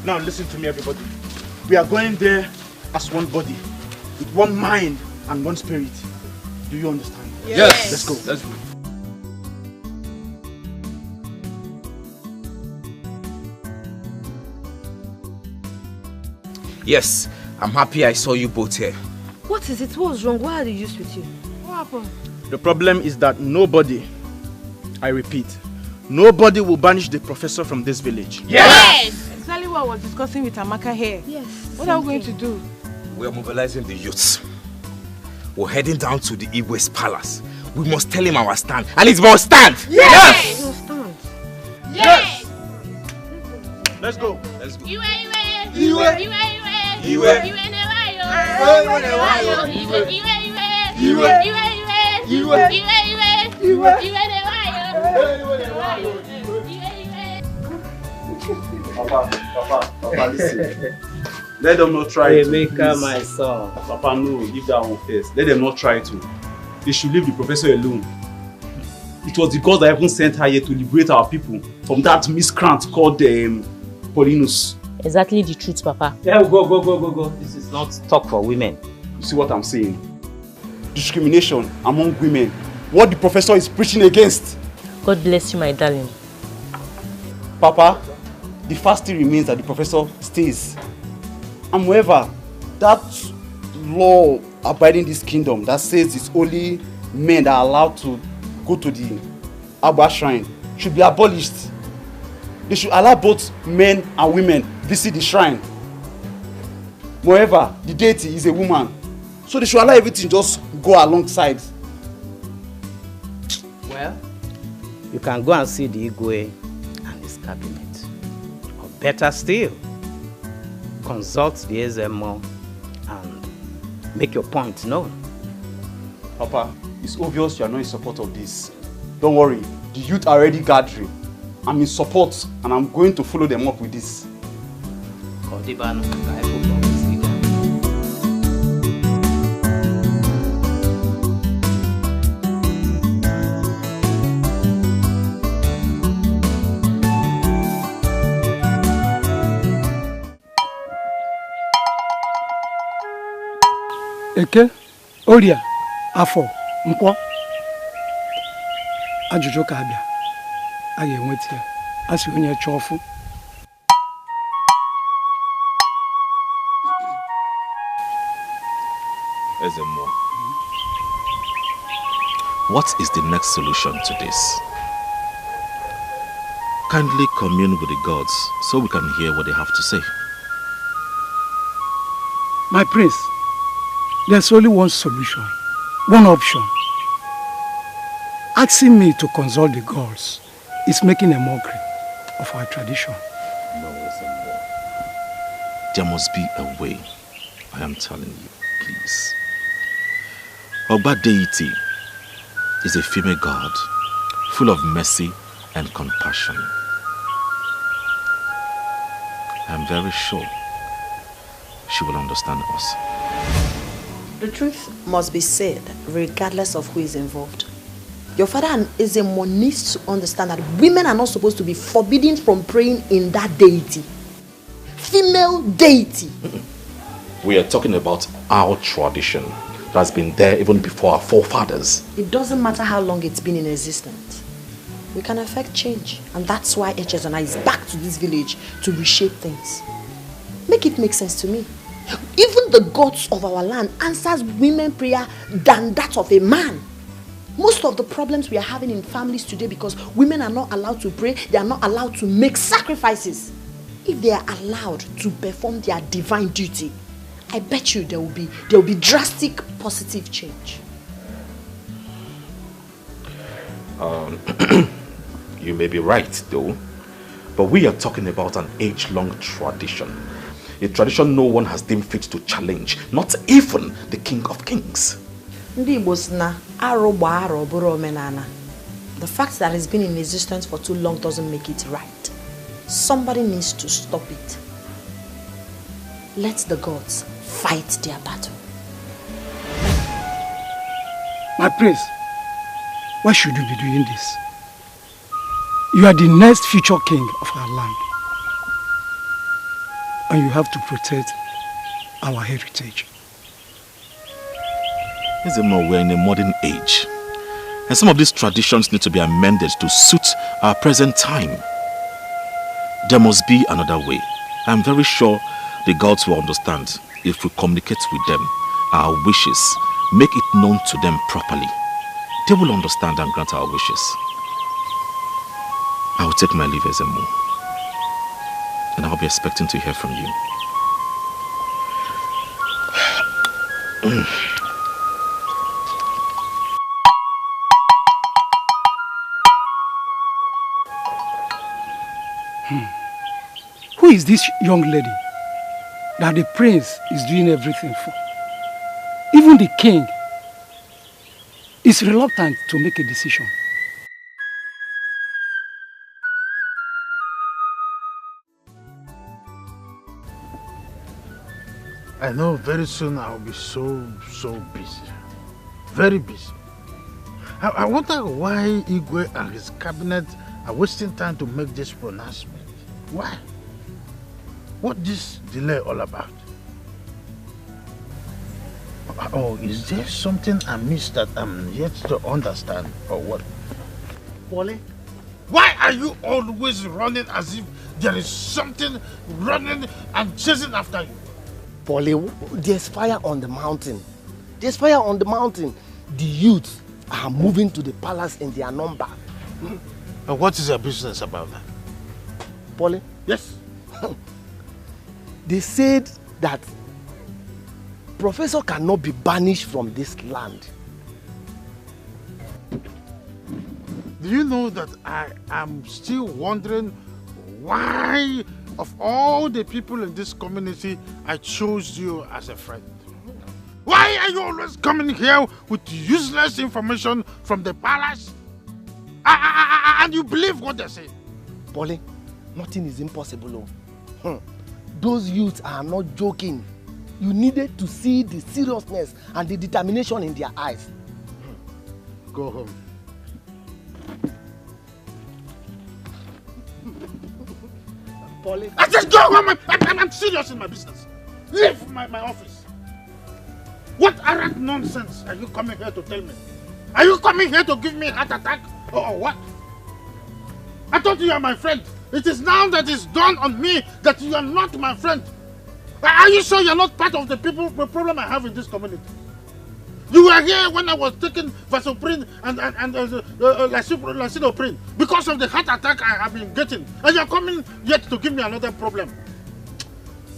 Now listen to me, everybody. We are going there as one body, with one mind and one spirit. Do you understand? Yes. Let's go. Let's go. Yes, I'm happy I saw you both here. What is it? What's wrong? Why are they used with you? What happened? The problem is that nobody, I repeat, nobody will banish the professor from this village. Yes! Exactly what I was discussing with Amaka here. Yes. What are we going to do? We are mobilizing the youths. We're heading down to the Igwe's palace. We must tell him our stand. And it must stand! Yes! It must stand. Yes! Let's go. Let's go. Papa, listen. Let them not try to. Make my son. Papa, no, leave that one first. Let them not try to. They should leave the professor alone. It was the God that even sent her here to liberate our people from that miscreant called Paulinus. Exactly the truth, Papa. Yeah, go. This is not talk for women. You see what I'm saying? Discrimination among women. What the professor is preaching against. God bless you, my darling. Papa, the first thing remains that the professor stays. And moreover, that law abiding this kingdom that says it's only men that are allowed to go to the Abba shrine should be abolished. They should allow both men and women visit the shrine. Moreover, the deity is a woman. So they should allow everything just go alongside. Well, you can go and see the Igwe and his cabinet. Better still, consult the SMO and make your point known. Papa, it's obvious you are not in support of this. Don't worry, the youth are already gathering. I'm in support and I'm going to follow them up with this. Eke, Oria, Afọ, Nkwọ. Ajụjụ ka abịa. A ga-enweta ya. A sị onye chọọ ọfụ. Ezemo, what is the next solution to this? Kindly commune with the gods so we can hear what they have to say. My prince, there's only one solution, one option. Asking me to consult the gods is making a mockery of our tradition. No, Ezemo. There must be a way. I am telling you, please. Oba deity is a female god, full of mercy and compassion. I am very sure she will understand us. The truth must be said, regardless of who is involved. Your father and Ezemo needs to understand that women are not supposed to be forbidden from praying in that deity. Female deity. We are talking about our tradition that has been there even before our forefathers. It doesn't matter how long it's been in existence. We can affect change, and that's why Echezona is back to this village to reshape things. Make it make sense to me. Even the gods of our land answers women prayer than that of a man. Most of the problems we are having in families today because women are not allowed to pray, they are not allowed to make sacrifices. If they are allowed to perform their divine duty, I bet you there will be drastic positive change. You may be right though, but we are talking about an age-long tradition. A tradition no one has deemed fit to challenge, not even the King of Kings. The fact that it's been in existence for too long doesn't make it right. Somebody needs to stop it. Let the gods fight their battle. My prince, why should you be doing this? You are the next future king of our land. And you have to protect our heritage. We're in a modern age. And some of these traditions need to be amended to suit our present time. There must be another way. I'm very sure the gods will understand if we communicate with them our wishes, make it known to them properly. They will understand and grant our wishes. I will take my leave, Ezemo, and I'll be expecting to hear from you. Who is this young lady that the prince is doing everything for? Even the king is reluctant to make a decision. I know very soon I'll be so busy. Very busy. I wonder why Igwe and his cabinet are wasting time to make this pronouncement. Why? What this delay all about? Oh, is there something I missed that I'm yet to understand or what? Wale? Why are you always running as if there is something running and chasing after you? Wale, there's fire on the mountain. There's fire on the mountain. The youths are moving to the palace in their number. And what is your business about that? Wale? Yes. They said that Professor cannot be banished from this land. Do you know that I am still wondering why Of all the people in this community, I chose you as a friend. Why are you always coming here with useless information from the palace? And you believe what they say? Pauline, nothing is impossible. Those youths are not joking. You needed to see the seriousness and the determination in their eyes. Go home. Pauline. I said go home! I'm serious in my business. Leave my office. What arrant nonsense are you coming here to tell me? Are you coming here to give me a heart attack? Or what? I thought you are my friend. It is now that it's dawned on me that you are not my friend. Are you sure you are not part of the problem I have in this community? You were here when I was taking Vasoprine and Lisinoprine because of the heart attack I have been getting. And you are coming yet to give me another problem.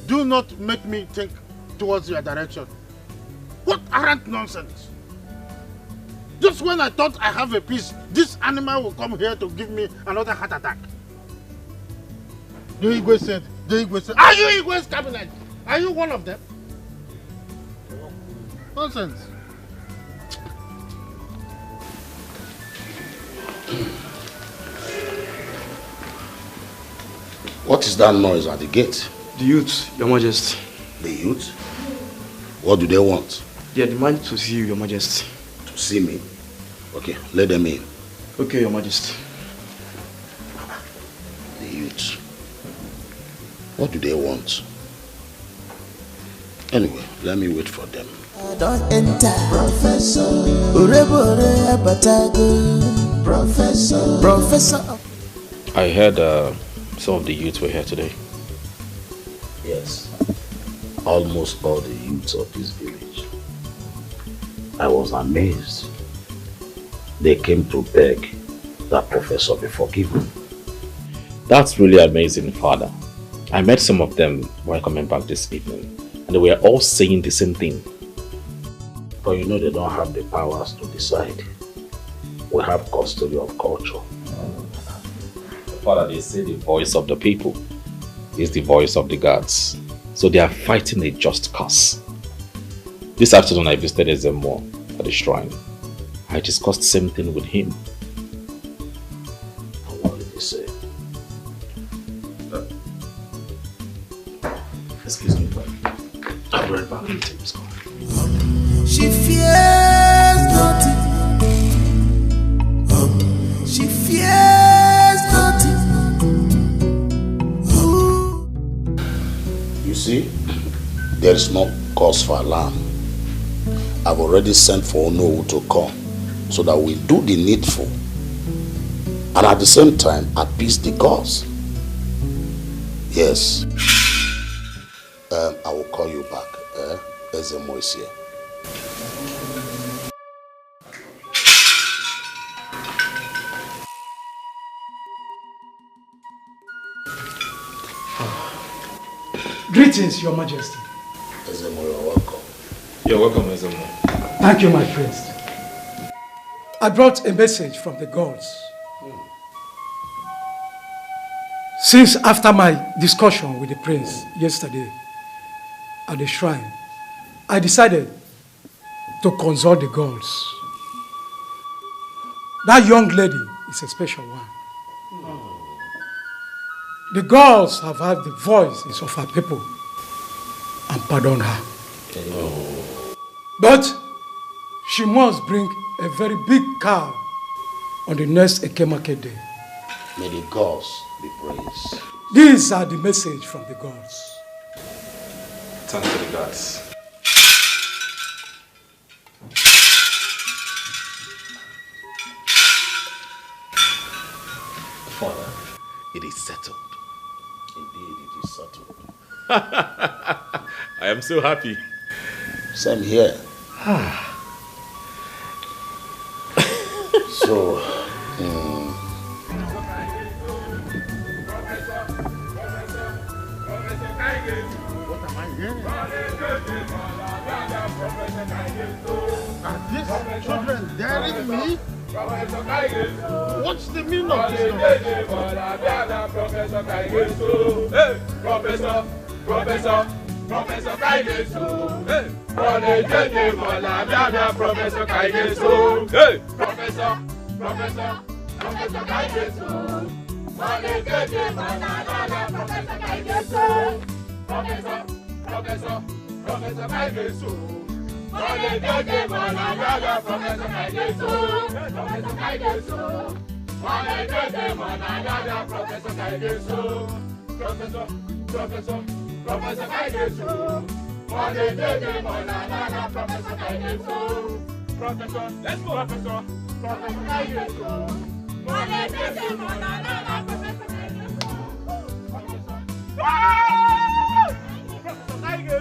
Do not make me think towards your direction. What arrant nonsense! Just when I thought I have a peace, this animal will come here to give me another heart attack. The Igwe said, are you Igwe's cabinet? Are you one of them? Nonsense. What is that noise at the gate? The youth, Your Majesty. The youth? What do they want? They are demanding to see you, Your Majesty. To see me? Okay, let them in. Okay, Your Majesty. The youth. What do they want? Anyway, let me wait for them. Don't enter, Professor. Professor. I heard some of the youths were here today. Yes. Almost all the youths of this village. I was amazed. They came to beg that professor be forgiven. That's really amazing, Father. I met some of them while coming back this evening, and they were all saying the same thing. But you know they don't have the powers to decide. We have custody of culture. Father, they say the voice of the people is the voice of the gods. So they are fighting a just cause. This afternoon I visited Ezemo at the shrine. I discussed the same thing with him. And what did he say? Excuse me, I'll be right back. Let me take this call. She fears nothing. She fears nothing. You see, there is no cause for alarm. I've already sent for Ono to come so that we do the needful and at the same time appease the gods. Yes. I will call you back. Ezemo is here. Greetings, Your Majesty. Ezemo, you're welcome. You're welcome, Ezemo. Thank you, my priest. I brought a message from the gods. Since after my discussion with the prince yesterday at the shrine, I decided to consult the gods. That young lady is a special one. The gods have heard the voices of her people and pardoned her. But she must bring a very big cow on the next Eke market day. May the gods be praised. These are the message from the gods. Thanks to the gods. Father, it is settled. Indeed, it is settled. I am so happy. Same here. So, What am I hearing? Are these children daring me What's the meaning of this? Professor Kaigesu. Professor Kaigesu. Professor Kaigesu. Professor Kaigesu. Professor Kaigesu. Professor, let's go. Professor Kaigesu. Professor Kaigesu.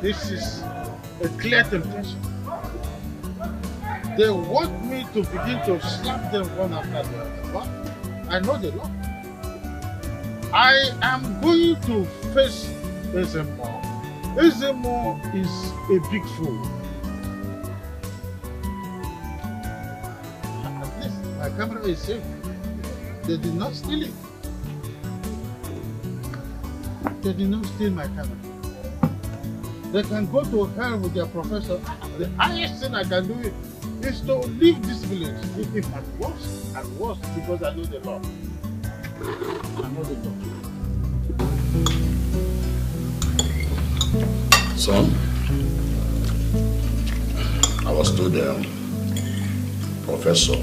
This is a clear temptation. They want me to begin to slap them one after the other. But I know the law. I am going to face Ezemo. Ezemo is a big fool. At least my camera is safe. They did not steal it. They did not steal my camera. They can go to hell with their professor. The highest thing I can do is to leave this village. If at worst, because I know the law. I know the law. Son, I was told the professor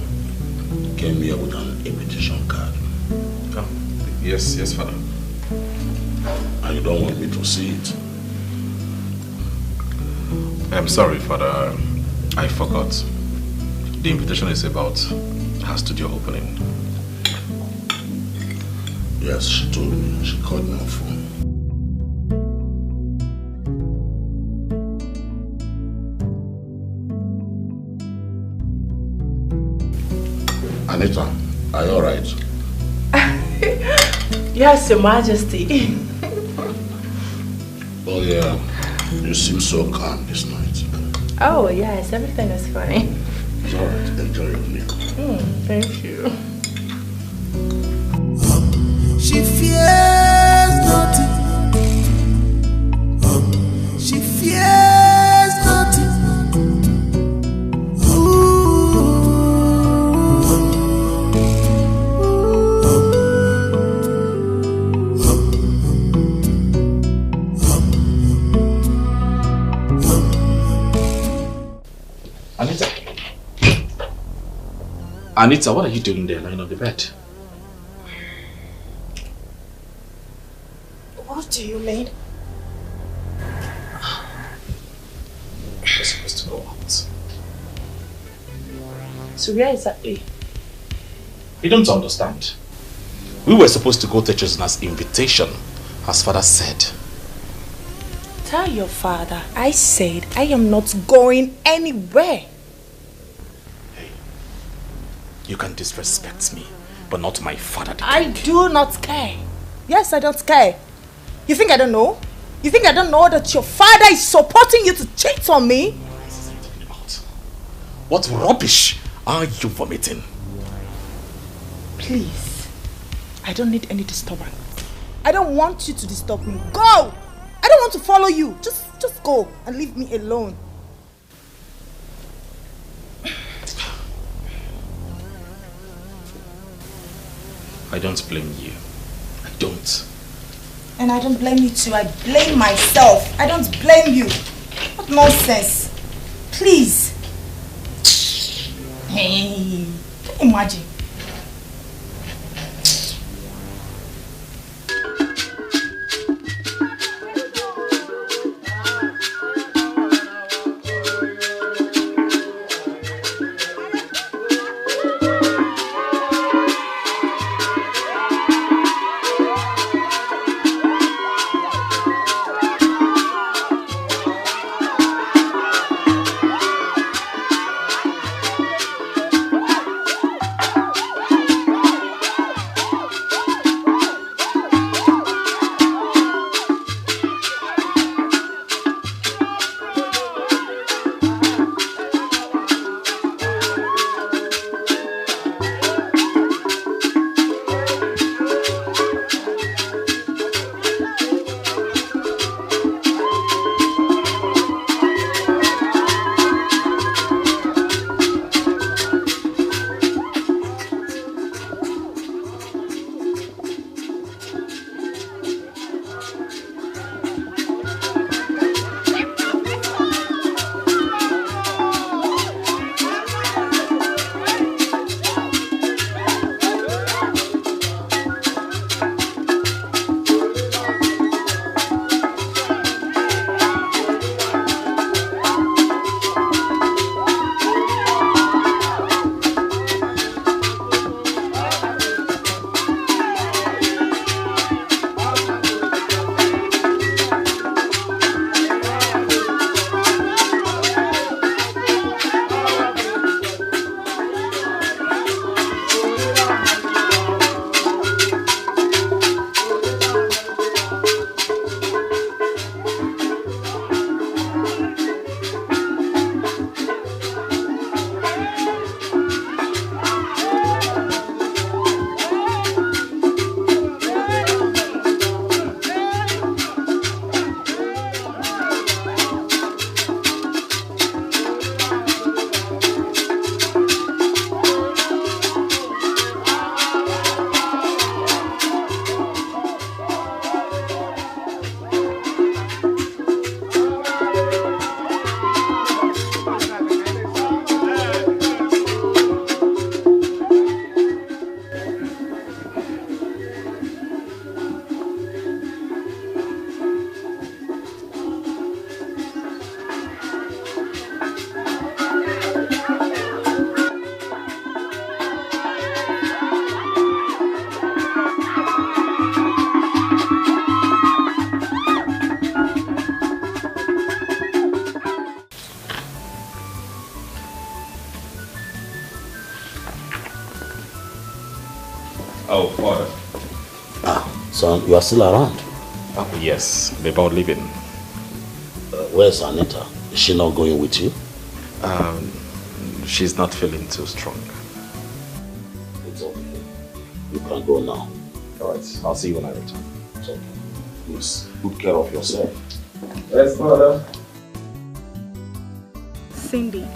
came here with an invitation card. Oh, yes, Father. And you don't want me to see it? I'm sorry, Father. I forgot. The invitation is about her studio opening. Yes, she told me. She called me on phone. Anita, are you alright? Yes, Your Majesty. Oh yeah, you seem so calm this night. Oh, yes, everything is fine. It's alright, enjoy your meal. Thank you. She fears nothing. She fears nothing. Anita, what are you doing there lying on the bed? What do you mean? We're supposed to go out. So where exactly? You don't understand. We were supposed to go to Chesna's invitation, as Father said. Tell your father I said I am not going anywhere. You can disrespect me, but not my father. I do not care. Yes, I don't care. You think I don't know? You think I don't know that your father is supporting you to cheat on me? What are you talking about? What rubbish are you vomiting? Please, I don't need any disturbance. I don't want you to disturb me. Go! I don't want to follow you. Just go and leave me alone. I don't blame you. I don't. And I don't blame you too. I blame myself. I don't blame you. What nonsense. Please. Hey, can you imagine? Son, you are still around? Oh, yes, they're about leaving. Where's Anita? Is she not going with you? She's not feeling too strong. It's okay. You can go now. Alright, I'll see you when I return. It's okay. Please, good care of yourself. Yes, Father. Cindy,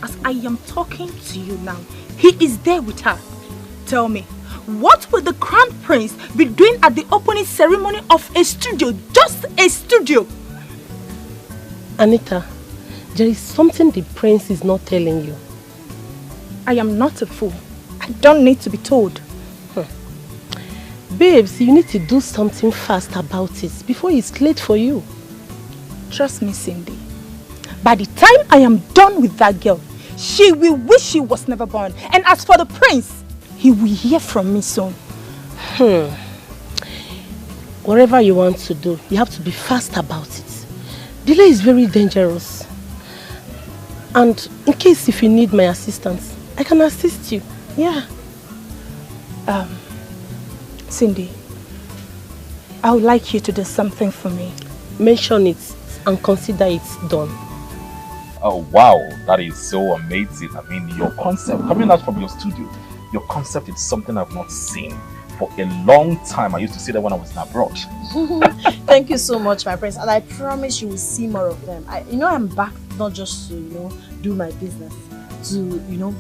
as I am talking to you now, he is there with her. Tell me, what will the Crown Prince be doing at the opening ceremony of a studio? Just a studio! Anita, there is something the prince is not telling you. I am not a fool. I don't need to be told. Babes, you need to do something fast about it before it's late for you. Trust me, Cindy. By the time I am done with that girl, she will wish she was never born. And as for the prince, he will hear from me soon. Whatever you want to do, you have to be fast about it. Delay is very dangerous. And in case if you need my assistance, I can assist you. Yeah. Cindy, I would like you to do something for me. Mention it and consider it done. Oh wow, that is so amazing. I mean, your concept, coming out from your studio, your concept is something I've not seen for a long time. I used to see that when I was in abroad. Thank you so much, my prince, and I promise you will see more of them. I'm back not just to, do my business,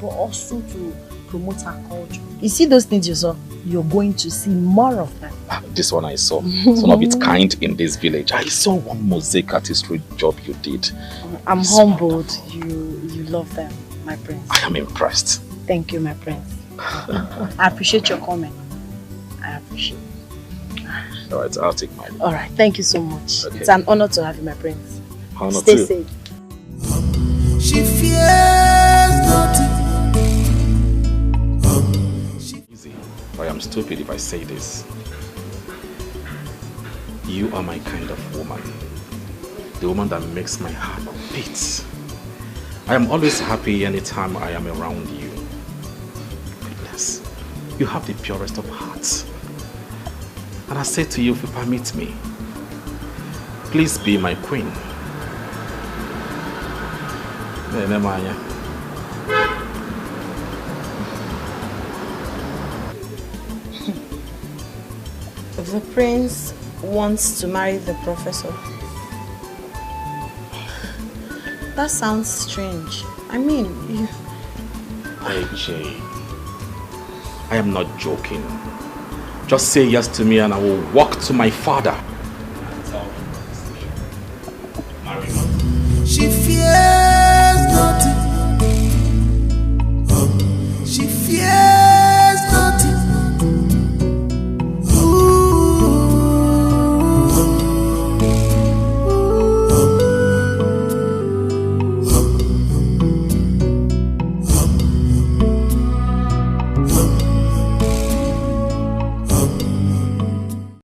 but also to promote our culture. You see those things you saw? You're going to see more of them. This one I saw. It's one of its kind in this village. I saw one mosaic artistry job you did. I'm humbled. You love them, my prince. I am impressed. Thank you, my prince. I appreciate your comment. I appreciate it. Alright, I'll take mine. Alright, thank you so much. Okay. It's an honor to have you, my prince. Honor Stay too. safe. She fears nothing. Easy. I am stupid if I say this. You are my kind of woman. The woman that makes my heart beat. I am always happy anytime I am around you. Goodness, you have the purest of hearts. And I say to you, if you permit me, please be my queen. The prince wants to marry the professor. That sounds strange. I mean, AJ, I am not joking. Just say yes to me and I will walk to my father